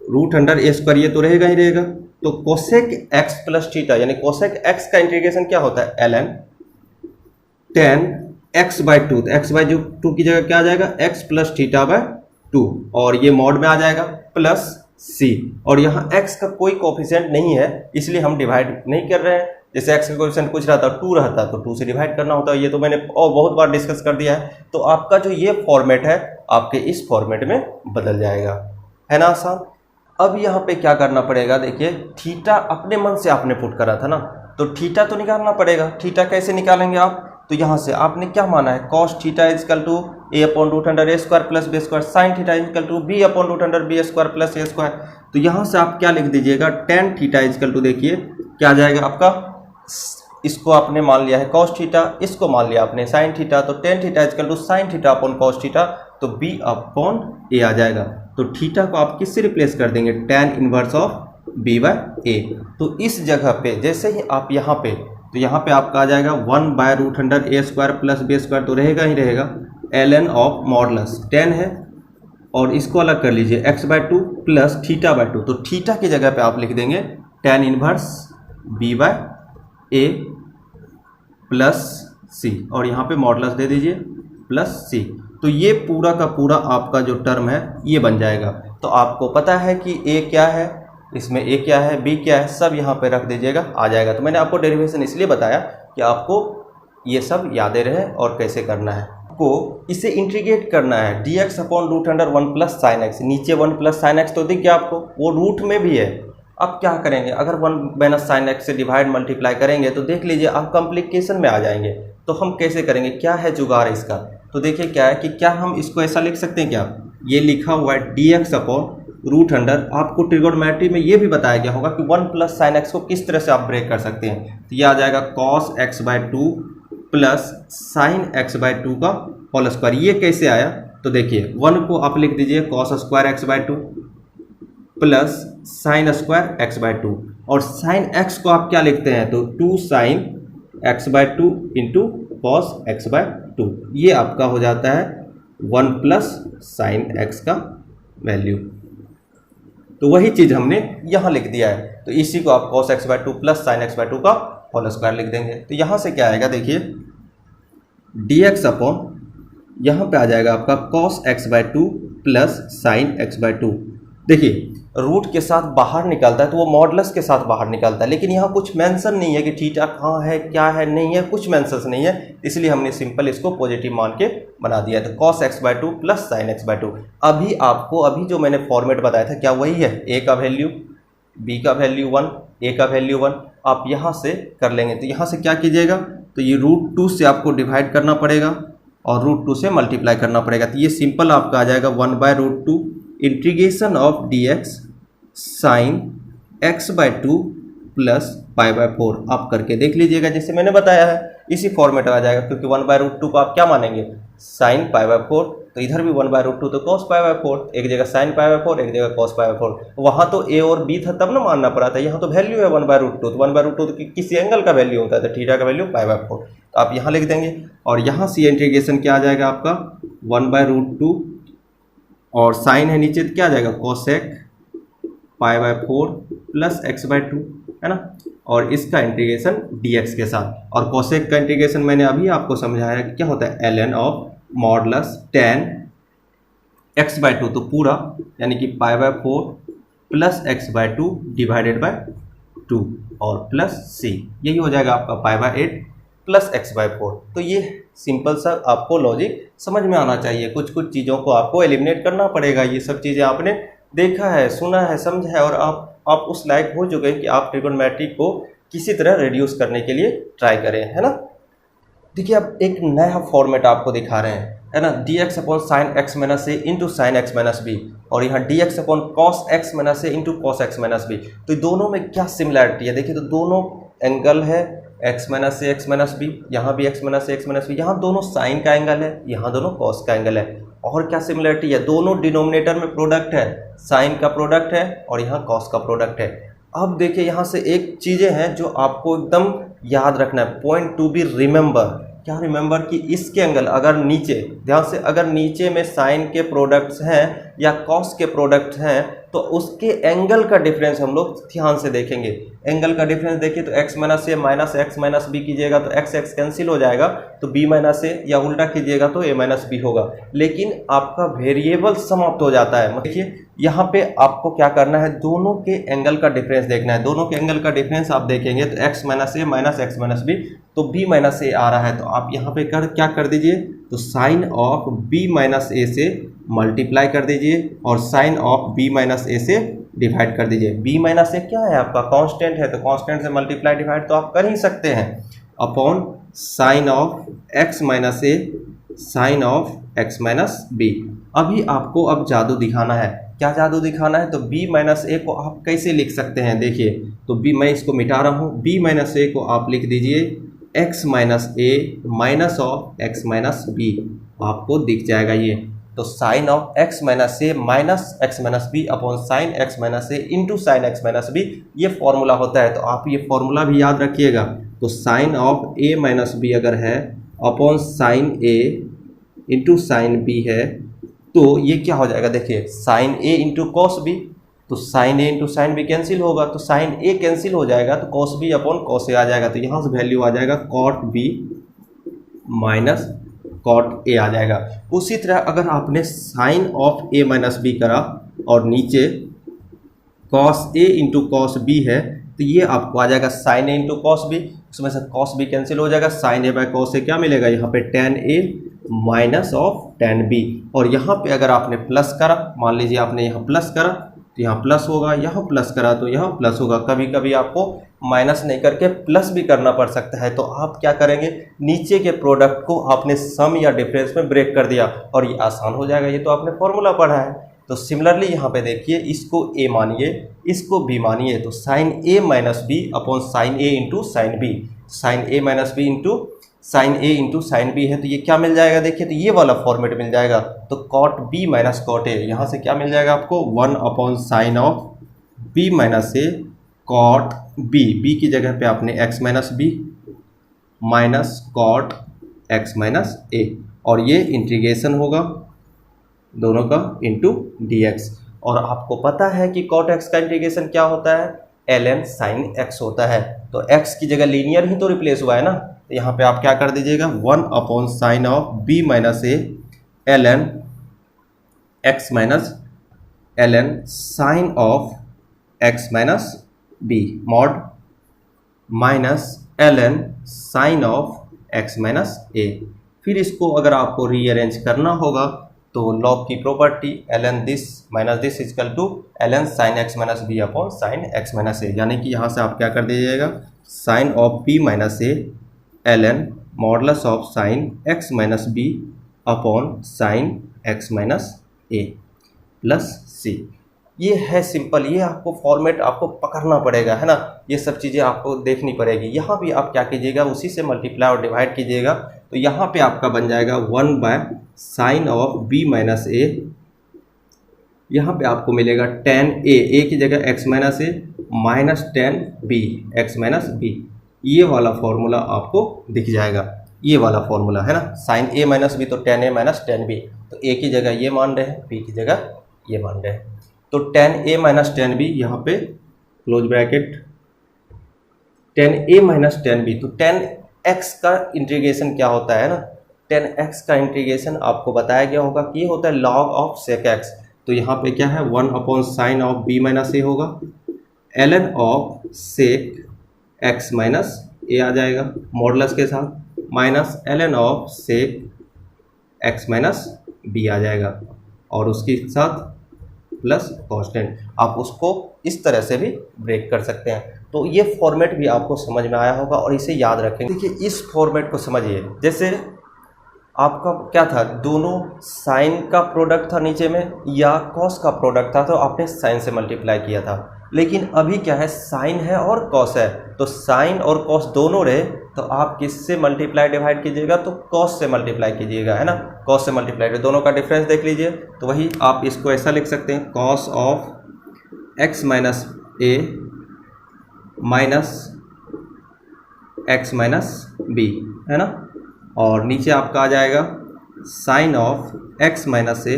रूट अंडर ए स्क्वायर, ये तो रहेगा ही रहेगा। तो कोसेक x प्लस थीटा यानी कोसेक x का इंटीग्रेशन क्या होता है, ln tan x by two. तो x बाई टू की जगह क्या आ जाएगा, x plus theta by two, और ये मॉड में आ जाएगा प्लस c। और यहाँ x का कोई कोफिशिएंट नहीं है इसलिए हम डिवाइड नहीं कर रहे हैं। जैसे x का कोफिशिएंट कुछ रहता 2 रहता तो 2 से डिवाइड करना होता है, ये तो मैंने और बहुत बार डिस्कस कर दिया है। तो आपका जो ये फॉर्मेट है आपके इस फॉर्मेट में बदल जाएगा, है ना आसान। अब यहाँ पे क्या करना पड़ेगा, देखिए थीटा अपने मन से आपने पुट करा था ना, तो थीटा तो निकालना पड़ेगा। थीटा कैसे निकालेंगे आप, तो यहाँ से आपने क्या माना है, cos theta equal to a upon root under a square plus b square, sine theta equal to b upon root under b square plus a square. तो यहाँ से आप क्या लिख दीजिएगा, टेन थीटा इजकल टू, देखिए क्या आ जाएगा आपका, इसको आपने मान लिया है कॉस थीटा, इसको मान लिया आपने साइन थीटा, तो tan theta equal to sine theta upon cos theta, तो बी अपॉन ए आ जाएगा। तो थीटा को आप किससे रिप्लेस कर देंगे, tan inverse of b by a. तो इस जगह पे जैसे ही आप यहाँ पे, तो यहाँ पे आपका आ जाएगा 1 by root under a square plus b square, तो रहेगा ही रहेगा ln ऑफ मॉडुलस 10 है, और इसको अलग कर लीजिए x by two plus theta by two. तो थीटा की जगह पे आप लिख देंगे tan inverse b bye a plus C, और यहाँ पे मॉडुलस दे दीजिए प्लस सी। तो ये पूरा का पूरा आपका जो टर्म है ये बन जाएगा। तो आपको पता है कि a क्या है, इसमें a क्या है, b क्या है, सब यहाँ पे रख दीजिएगा, आ जाएगा। तो मैंने आपको डेरिवेशन इसलिए बताया कि आपको ये सब यादें रहे और कैसे करना है। आपको इसे इंटीग्रेट करना है, dx upon root under 1 plus sine x, नीचे 1 प्लस साइन एक्स तो दिख गया आपको, वो रूट में भी है। अब क्या करेंगे, अगर 1 माइनस साइन एक्स से डिवाइड मल्टीप्लाई करेंगे तो देख लीजिए आप कॉम्प्लिकेशन में आ जाएंगे। तो हम कैसे करेंगे, क्या है जुगाड़ इसका, तो देखिए क्या है कि क्या हम इसको ऐसा लिख सकते हैं, क्या ये लिखा हुआ है dx अपॉन रूट अंडर, आपको ट्रिगोनोमेट्री में ये भी बताया गया होगा कि 1 प्लस साइन एक्स को किस तरह से आप ब्रेक कर सकते हैं। तो ये आ जाएगा cos x by two plus sine x by to का होल स्क्वायर। ये कैसे आया, तो देखिए 1 को आप लिख दीजिए cos square x by two plus sine square x by to, और साइन एक्स को आप क्या लिखते हैं, तो 2 sine x by two into cos x by to. ये आपका हो जाता है 1 प्लस साइन एक्स का वैल्यू। तो वही चीज़ हमने यहाँ लिख दिया है, तो इसी को आप cos x by two plus sine x by to का होल स्क्वायर लिख देंगे। तो यहाँ से क्या आएगा, देखिए dx अपॉन यहाँ पे आ जाएगा आपका cos x by two plus sine x by to. देखिए रूट के साथ बाहर निकलता है तो वो मॉडुलस के साथ बाहर निकलता है, लेकिन यहाँ कुछ मेंशन नहीं है कि थीटा कहाँ है, क्या है, नहीं है, कुछ मेंशन नहीं है, इसलिए हमने सिंपल इसको पॉजिटिव मान के बना दिया। तो cos x by two plus sine x by to. अभी आपको अभी जो मैंने फॉर्मेट बताया था क्या वही है, a का वैल्यू, b का वैल्यू 1, a का वैल्यू 1, आप यहाँ से कर लेंगे। तो यहाँ से क्या कीजिएगा, तो ये रूट 2 से आपको डिवाइड करना पड़ेगा और रूट 2 से मल्टीप्लाई करना पड़ेगा। तो ये सिंपल आपका आ जाएगा 1 by root 2 integration of dx sine x by two plus pi by 4। आप करके देख लीजिएगा जैसे मैंने बताया है, इसी फॉर्मेट में आ जाएगा, क्योंकि 1 बाय रूट 2 को आप क्या मानेंगे, साइन पाई बाय 4, तो इधर भी 1 बाय रूट 2 तो कॉस पाई बाय 4, एक जगह साइन पाई बाय 4, एक जगह कॉस पाई बाय 4। वहाँ तो a और b था तब ना मानना पड़ा था, यहाँ तो वैल्यू है 1 बाय रूट 2, तो 1 बाय रूट 2 तो किसी एंगल का वैल्यू होता है, तो थीटा का वैल्यू पाई बाय 4, तो आप यहाँ लिख देंगे। और यहाँ से इंटीग्रेशन क्या आ जाएगा आपका 1 बाय रूट 2, और साइन है नीचे तो क्या आ जाएगा cosec pi by 4 plus x by to, है ना, और इसका इंटीग्रेशन dx के साथ। और कोसेक का इंटीग्रेशन मैंने अभी आपको समझाया कि क्या होता है, ln of modulus tan x by two, तो पूरा यानी कि pi by 4 plus x by two divided by 2 और प्लस c, यही हो जाएगा आपका pi by 8 plus x by 4। तो ये सिंपल सा आपको लॉजिक समझ में आना चाहिए, कुछ कुछ चीज़ों को आपको एलिमिनेट करना पड़ेगा। ये सब चीज़ें आपने देखा है, सुना है, समझा है, और आप उस लायक हो चुके हैं कि आप ट्रिगोनोमेट्री को किसी तरह रिड्यूस करने के लिए ट्राई करें, है ना। देखिए अब एक नया फॉर्मेट आपको दिखा रहे हैं, है ना, dx upon sine x minus a into sine x minus b, और यहाँ dx upon cos x minus a into cos x minus b. तो दोनों में क्या सिमिलैरिटी है, देखिए तो दोनों एंगल है एक्स माइनस से एक्स माइनस बी, यहाँ भी एक्स माइनस से एक्स माइनस बी, यहाँ दोनों साइन का एंगल है, यहाँ दोनों कॉस का एंगल है। और क्या सिमिलरिटी है, दोनों डिनोमिनेटर में प्रोडक्ट है, साइन का प्रोडक्ट है और यहाँ कॉस का प्रोडक्ट है। अब देखिए यहाँ से एक चीज़ें हैं जो आपको एकदम याद रखना है, पॉइंट टू बी रिमेंबर। क्या रिमेंबर कि इसके एंगल अगर नीचे, ध्यान से, अगर नीचे में साइन के प्रोडक्ट्स हैं या कॉस के प्रोडक्ट्स हैं तो उसके एंगल का डिफरेंस हम लोग ध्यान से देखेंगे। एंगल का डिफरेंस देखिए तो x minus a minus x minus B कीजिएगा तो x x कैंसिल हो जाएगा, तो b माइनस ए, या उल्टा कीजिएगा तो a माइनस बी होगा, लेकिन आपका वेरिएबल समाप्त हो जाता है। देखिए यहाँ पे आपको क्या करना है, दोनों के एंगल का डिफरेंस देखना है। दोनों के एंगल का डिफरेंस आप देखेंगे तो x minus a minus x minus b, तो b माइनस ए आ रहा है, तो आप यहाँ पे क्या कर दीजिए, तो साइन ऑफ b माइनस ए से मल्टीप्लाई कर दीजिए और साइन ऑफ b माइनस ए से डिवाइड कर दीजिए। b माइनस ए क्या है आपका, कांस्टेंट है, तो कांस्टेंट से मल्टीप्लाई डिवाइड तो आप कर ही सकते हैं, upon sine of x minus a sine of x minus b. अभी आपको अब जादू दिखाना है। क्या जादू दिखाना है, तो b माइनस ए को आप कैसे लिख सकते हैं, देखिए तो b, मैं इसको मिटा रहा हूँ, b माइनस ए को आप लिख दीजिए x minus a minus of x minus b, आपको दिख जाएगा ये। तो sine of x minus a minus x minus b upon sine x minus a into sine x minus b, ये फॉर्मूला होता है, तो आप ये फॉर्मूला भी याद रखिएगा। तो sine of a minus b अगर है upon sine a into sine b है, तो ये क्या हो जाएगा, देखिए sine a into cos b, तो sine a into sine b cancel होगा, तो साइन a कैंसिल हो जाएगा तो cos b upon cos a आ जाएगा, तो यहाँ से वैल्यू आ जाएगा cot b minus cot a आ जाएगा। उसी तरह अगर आपने sine of a minus b करा और नीचे cos a into cos b है, तो ये आपको आ जाएगा sine a into cos b, उसमें से कॉस बी कैंसिल हो जाएगा, sine a by cos a क्या मिलेगा, यहाँ पे tan a minus of tan b, और यहाँ पे अगर आपने प्लस करा, मान लीजिए आपने यहाँ प्लस करा तो यहाँ प्लस होगा, यहाँ प्लस करा तो यहाँ प्लस होगा, कभी कभी आपको माइनस नहीं करके प्लस भी करना पड़ सकता है, तो आप क्या करेंगे, नीचे के प्रोडक्ट को आपने सम या डिफरेंस में ब्रेक कर दिया और ये आसान हो जाएगा, ये तो आपने फॉर्मूला पढ़ा है। तो सिमिलरली यहाँ पे देखिए, इसको a मानिए, इसको b मानिए, तो sine a minus b upon sine a into sine b, sine a minus b into sine a into sine b है, तो ये क्या मिल जाएगा, देखिए तो ये वाला फॉर्मेट मिल जाएगा, तो cot b minus cot a, यहाँ से क्या मिल जाएगा आपको, one upon sine of b minus a cot b की जगह पे आपने x minus b minus cot x minus a, और ये इंटीग्रेशन होगा दोनों का इंटू dx। और आपको पता है कि कॉट x का इंटीग्रेशन क्या होता है, ln साइन x होता है, तो x की जगह लीनियर ही तो रिप्लेस हुआ है ना, तो यहाँ पे आप क्या कर दीजिएगा, one upon sine of b minus a ln x minus ln sine of x minus b mod minus ln sine of x minus a। फिर इसको अगर आपको रीअरेंज करना होगा तो लॉग की property ln this minus this equal to ln sine x minus b upon sine x minus a, यानी कि यहाँ से आप क्या कर दीजिएगा, sine of b minus a ln modulus of sine x minus b upon sine x minus a plus सी। ये है सिंपल, ये आपको फॉर्मेट आपको पकड़ना पड़ेगा, है ना, ये सब चीज़ें आपको देखनी पड़ेगी। यहाँ भी आप क्या कीजिएगा, उसी से मल्टीप्लाई और डिवाइड कीजिएगा, तो यहाँ पे आपका बन जाएगा one by sine of b minus a, यहाँ पे आपको मिलेगा टेन ए की जगह x minus a minus tan b x minus b, ये वाला फॉर्मूला आपको दिख जाएगा, ये वाला फॉर्मूला है ना, साइन a माइनस बी तो टेन ए माइनस टेन बी, तो a की जगह ये मान रहे हैं, b की जगह ये मान रहे हैं, तो टेन ए माइनस टेन बी, यहाँ पे क्लोज ब्रैकेट टेन ए माइनस टेन बी, तो टेन एक्स का इंटीग्रेशन क्या होता है ना, टेन एक्स का इंटीग्रेशन आपको बताया गया होगा कि ये होता है लॉग ऑफ सेक एक्स, तो यहाँ पे क्या है, one upon sine of b minus a होगा, ln of sec x minus a आ जाएगा मॉडुलस के साथ, minus ln of sec x minus b आ जाएगा, और उसके साथ प्लस कांस्टेंट, आप उसको इस तरह से भी ब्रेक कर सकते हैं। तो ये फॉर्मेट भी आपको समझ में आया होगा और इसे याद रखेंगे। देखिए इस फॉर्मेट को समझिए, जैसे आपका क्या था, दोनों साइन का प्रोडक्ट था नीचे में या कॉस का प्रोडक्ट था, तो आपने साइन से मल्टीप्लाई किया था, लेकिन अभी क्या है, साइन है और कॉस है, तो साइन और कॉस दोनों रहे तो आप किससे मल्टीप्लाई डिवाइड कीजिएगा, तो कॉस से मल्टीप्लाई कीजिएगा, है ना, कॉस से मल्टीप्लाई, दोनों का डिफरेंस देख लीजिए। तो वही आप इसको ऐसा लिख सकते हैं, cos of x minus a minus x minus b, है ना, और नीचे आपका आ जाएगा sine of x minus a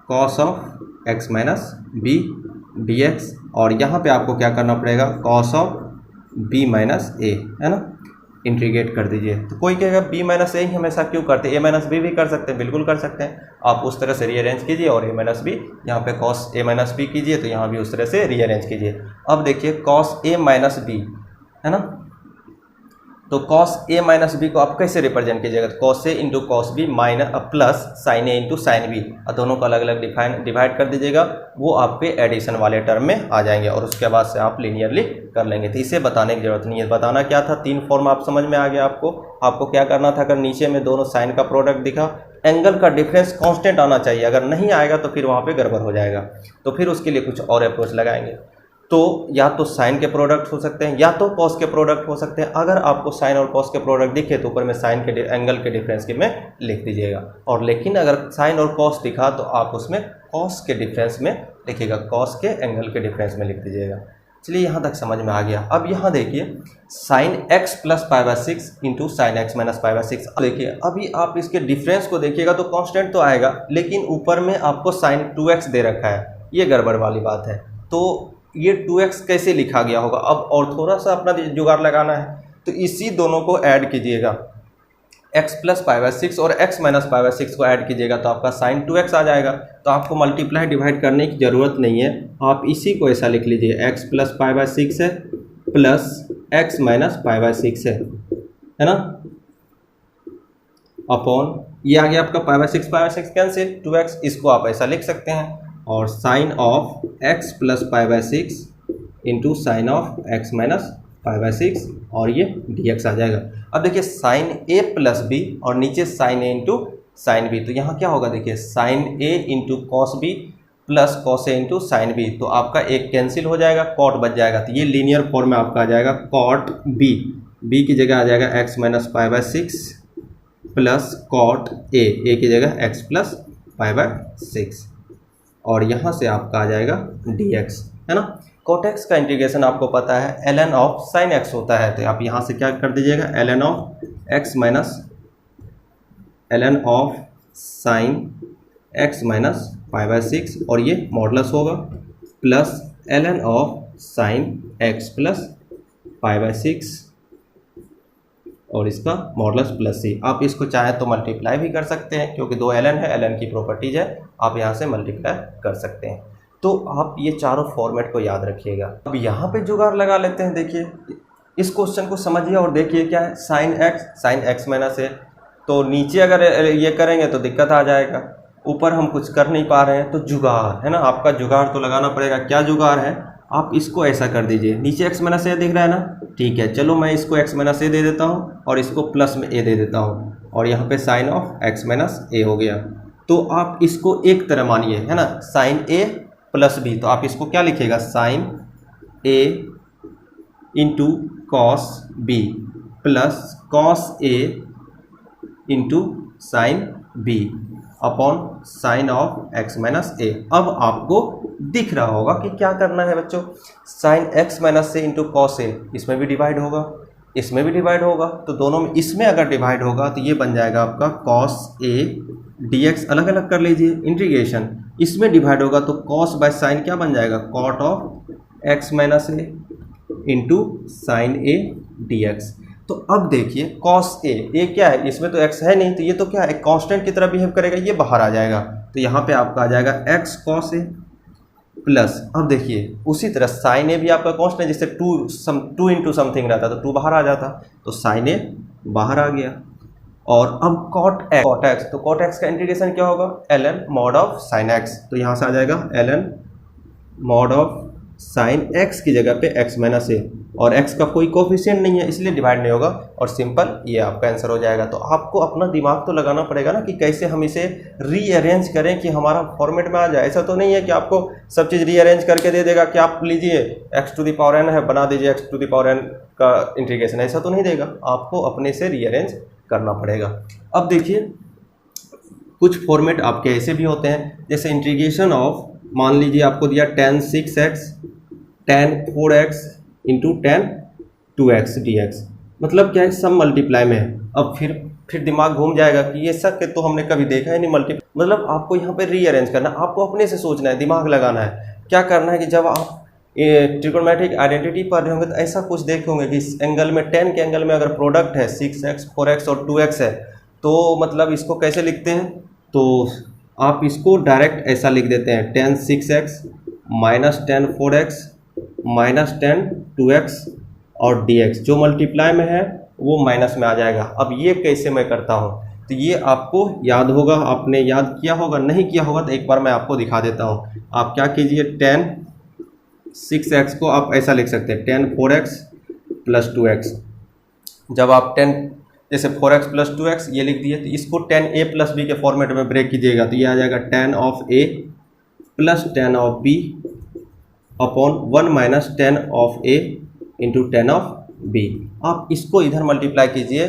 cos of x minus b d x, और यहाँ पे आपको क्या करना पड़ेगा, cos of b minus a, है ना, इंटीग्रेट कर दीजिए। तो कोई कहेगा बी माइनस ए ही हमेशा क्यों करते हैं, ए माइनस बी भी कर सकते हैं, बिल्कुल कर सकते हैं, आप उस तरह से रीअरेंज कीजिए और ए माइनस बी यहाँ पे कॉस ए माइनस बी कीजिए, तो यहाँ भी उस तरह से रीअरेंज कीजिए। अब देखिए कॉस ए माइनस बी, है ना, तो कॉस ए माइनस बी को आप कैसे रिप्रेजेंट कीजिएगा, cos a into cos b minus plus sine a into sine b, और दोनों को अलग अलग डिवाइड कर दीजिएगा, वो आपके एडिशन वाले टर्म में आ जाएंगे और उसके बाद से आप लीनियरली कर लेंगे। तो इसे बताने की जरूरत नहीं है, बताना क्या था, 3 फॉर्म आप समझ में आ गया। आपको क्या करना था, अगर नीचे में दोनों साइन का प्रोडक्ट दिखा, एंगल का डिफरेंस कांस्टेंट आना चाहिए, अगर नहीं आएगा तो फिर वहाँ पे गड़बड़ हो जाएगा, तो फिर उसके लिए कुछ और अप्रोच लगाएंगे। तो या तो साइन के प्रोडक्ट हो सकते हैं या तो कॉस के प्रोडक्ट हो सकते हैं। अगर आपको साइन और कॉस के प्रोडक्ट दिखे तो ऊपर में साइन के एंगल के डिफरेंस के में लिख दीजिएगा, और लेकिन अगर साइन और कॉस दिखा तो आप उसमें कॉस के डिफरेंस में लिखिएगा, कॉस के एंगल के डिफरेंस में लिख दीजिएगा। चलिए यहाँ तक समझ में आ गया। अब यहाँ देखिए sine x plus pi by 6 into sine x minus pi by 6, देखिए अभी आप इसके डिफरेंस को देखिएगा तो कांस्टेंट तो आएगा, लेकिन ऊपर में आपको साइन 2x दे रखा है, ये गड़बड़ वाली बात है। तो ये 2x कैसे लिखा गया होगा, अब और थोड़ा सा अपना जुगाड़ लगाना है, तो इसी दोनों को ऐड कीजिएगा, x प्लस पाई बाई 6 और x माइनस पाई बाई 6 को ऐड कीजिएगा तो आपका साइन 2x आ जाएगा। तो आपको मल्टीप्लाई डिवाइड करने की ज़रूरत नहीं है, आप इसी को ऐसा लिख लीजिए, x प्लस पाई बाई 6 है plus x minus pi by 6 है ना, अपॉन ये आ गया आपका पाई बाई 6 कैंसिल, 2x, इसको आप ऐसा लिख सकते हैं, और sine of x plus pi by 6 into sine of x minus pi by 6, और ये dx आ जाएगा। अब देखिए साइन a प्लस बी और नीचे sine a into sine b, तो यहाँ क्या होगा, देखिए sine a into cos b plus cos a into sine b, तो आपका एक कैंसिल हो जाएगा, कॉट बच जाएगा, तो ये लीनियर फॉर्म में आपका आ जाएगा कॉट बी, बी की जगह आ जाएगा x minus pi by 6 plus cot a की जगह x प्लस पाई बाई 6, और यहाँ से आपका आ जाएगा dx, है ना। cot x का इंटीग्रेशन आपको पता है ln ऑफ साइन x होता है, तो आप यहाँ से क्या कर दीजिएगा, ln of x minus ln of sine x minus pi by 6, और ये मॉडुलस होगा plus ln of sine x plus pi by 6, और इसका मॉडुलस प्लस सी। आप इसको चाहे तो मल्टीप्लाई भी कर सकते हैं, क्योंकि 2 ln है, ln की प्रॉपर्टीज है, आप यहाँ से मल्टीप्लाई कर सकते हैं। तो आप ये चारों फॉर्मेट को याद रखिएगा। अब यहाँ पे जुगाड़ लगा लेते हैं, देखिए इस क्वेश्चन को समझिए और देखिए क्या है, साइन एक्स माइनस है, तो नीचे अगर ये करेंगे तो दिक्कत आ जाएगा, ऊपर हम कुछ कर नहीं पा रहे हैं, तो जुगाड़ है ना, आपका जुगाड़ तो लगाना पड़ेगा। क्या जुगाड़ है, आप इसको ऐसा कर दीजिए, नीचे x माइनस ए दिख रहा है ना, ठीक है, चलो मैं इसको x माइनस ए दे देता हूँ और इसको प्लस में a दे देता हूँ, और यहाँ पे साइन ऑफ x माइनस ए हो गया। तो आप इसको एक तरह मानिए, है ना, साइन a प्लस b, तो आप इसको क्या लिखिएगा, sine a into cos b plus cos a into sine b upon sine of x minus a. अब आपको दिख रहा होगा कि क्या करना है बच्चों, sign x minus a into cos A, इसमें भी डिवाइड होगा, इसमें भी डिवाइड होगा, तो दोनों में इसमें अगर डिवाइड होगा तो ये बन जाएगा आपका कॉस ए dx, अलग अलग कर लीजिए इंटीग्रेशन, इसमें डिवाइड होगा तो कॉस बाय साइन क्या बन जाएगा, cot of x minus a into sine a dx। तो अब देखिए कॉस ए क्या है, इसमें तो x है नहीं, तो ये तो क्या है, कांस्टेंट की तरह बिहेव करेगा, ये बाहर आ जाएगा, तो यहाँ पे आपका आ जाएगा x कॉस ए प्लस, अब देखिए उसी तरह साइन ए भी आपका कांस्टेंट, जैसे 2 इंटू समथिंग रहता तो 2 बाहर आ जाता, तो साइन ए बाहर आ गया, और अब कॉट एक्स, तो कॉट एक्स का इंटीग्रेशन क्या होगा, ln mod of sine x, तो यहाँ से आ जाएगा ln mod of sine x की जगह पे x माइनस ए, और x का कोई कोफिशिएंट नहीं है इसलिए डिवाइड नहीं होगा, और सिंपल ये आपका आंसर हो जाएगा। तो आपको अपना दिमाग तो लगाना पड़ेगा ना कि कैसे हम इसे रीअरेंज करें कि हमारा फॉर्मेट में आ जाए। ऐसा तो नहीं है कि आपको सब चीज़ रीअरेंज करके दे देगा कि आप लीजिए x to the power n है, बना दीजिए x to the power n का इंटीग्रेशन, ऐसा तो नहीं देगा, आपको अपने से रीअरेंज करना पड़ेगा। अब देखिए कुछ फॉर्मेट आपके ऐसे भी होते हैं, जैसे इंटीग्रेशन ऑफ, मान लीजिए आपको दिया tan 6x tan 4x into tan 2x dx, मतलब क्या है सब मल्टीप्लाई में है। अब फिर दिमाग घूम जाएगा कि ये सब के तो हमने कभी देखा ही नहीं मतलब आपको यहाँ पे रीअरेंज करना, आपको अपने से सोचना है, दिमाग लगाना है। क्या करना है कि जब आप ट्रिगोनोमेट्रिक आइडेंटिटी पढ़ रहे होंगे तो ऐसा कुछ देखोगे कि इस एंगल में tan के एंगल में अगर प्रोडक्ट है 6x 4x और 2x है, तो मतलब इसको कैसे लिखते हैं, तो आप इसको डायरेक्ट ऐसा लिख देते हैं tan 6x minus tan 4x minus tan 2x और dx, जो मल्टीप्लाई में है वो माइनस में आ जाएगा। अब ये कैसे मैं करता हूँ, तो ये आपको याद होगा, आपने याद किया होगा, नहीं किया होगा तो एक बार मैं आपको दिखा देता हूँ। आप क्या कीजिए, tan 6x को आप ऐसा लिख सकते हैं tan 4x प्लस 2x, जब आप जैसे 4x प्लस 2x ये लिख दिए, तो इसको tan a प्लस b के फॉर्मेट में ब्रेक कीजिएगा, तो ये आ जाएगा tan of a plus tan of b upon 1 minus tan of a into tan of b। आप इसको इधर मल्टीप्लाई कीजिए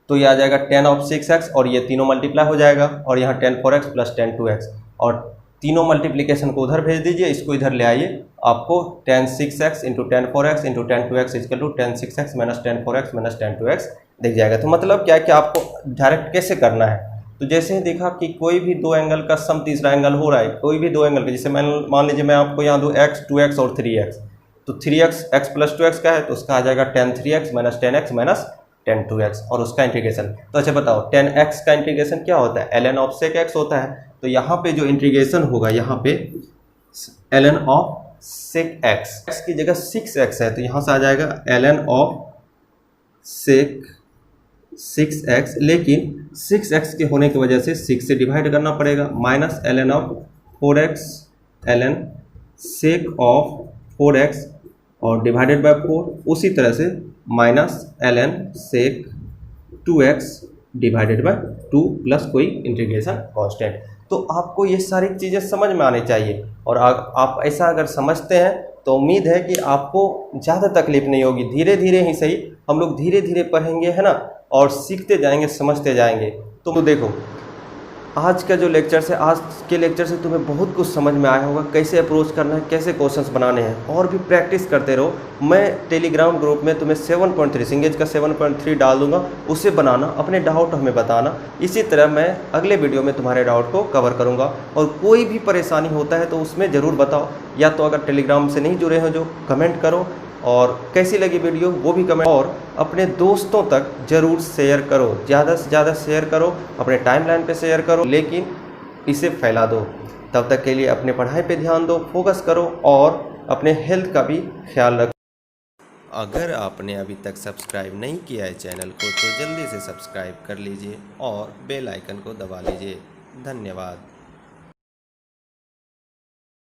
तो ये आ जाएगा tan ऑफ 6x, और ये तीनों मल्टीप्लाई हो जाएगा, और यहाँ tan 4x plus tan 2x, और तीनों मल्टीप्लिकेशन को उधर भेज दीजिए, इसको इधर ले आइए, आपको tan 6x into tan 4x into tan 2x equal to tan 6x minus tan 4x minus tan 2x दिख जाएगा। तो मतलब क्या है कि आपको डायरेक्ट कैसे करना है, तो जैसे ही देखा कि कोई भी दो एंगल का सम तीसरा एंगल हो रहा है, कोई भी दो एंगल का, जैसे मान लीजिए मैं आपको यहाँ दूँ x 2x और 3x, तो 3x x प्लस 2x का है तो उसका आ जाएगा tan 3x minus tan x minus tan 2x, और उसका इंटीग्रेशन। तो अच्छा बताओ tan x का इंटीग्रेशन क्या होता है, ln ऑफ sec x होता है, तो यहाँ पे जो इंटीग्रेशन होगा यहाँ पे ln ऑफ sec x की जगह 6x है, तो यहाँ से आ जाएगा ln ऑफ sec 6x, लेकिन 6x के होने की वजह से 6 से डिवाइड करना पड़ेगा, minus ln of 4x ln sec of 4x और डिवाइडेड बाय 4, उसी तरह से minus ln sec 2x divided by 2 plus कोई इंटीग्रेशन कांस्टेंट। तो आपको ये सारी चीज़ें समझ में आनी चाहिए, और आप ऐसा अगर समझते हैं तो उम्मीद है कि आपको ज़्यादा तकलीफ नहीं होगी। धीरे धीरे ही सही, हम लोग धीरे धीरे पढ़ेंगे, है ना, और सीखते जाएंगे, समझते जाएंगे। तो देखो आज का जो लेक्चर है, आज के लेक्चर से तुम्हें बहुत कुछ समझ में आया होगा, कैसे अप्रोच करना है, कैसे क्वेश्चंस बनाने हैं, और भी प्रैक्टिस करते रहो। मैं टेलीग्राम ग्रुप में तुम्हें 7.3 सिंगेज का 7.3 डाल दूंगा, उसे बनाना, अपने डाउट हमें बताना। इसी तरह मैं अगले वीडियो में तुम्हारे डाउट को कवर करूँगा, और कोई भी परेशानी होता है तो उसमें ज़रूर बताओ, या तो अगर टेलीग्राम से नहीं जुड़े हो जो कमेंट करो, और कैसी लगी वीडियो वो भी कमेंट, और अपने दोस्तों तक ज़रूर शेयर करो, ज़्यादा से ज़्यादा शेयर करो, अपने टाइमलाइन पे शेयर करो, लेकिन इसे फैला दो। तब तक के लिए अपने पढ़ाई पे ध्यान दो, फोकस करो, और अपने हेल्थ का भी ख्याल रखो। अगर आपने अभी तक सब्सक्राइब नहीं किया है चैनल को, तो जल्दी से सब्सक्राइब कर लीजिए और बेल आइकन को दबा लीजिए। धन्यवाद।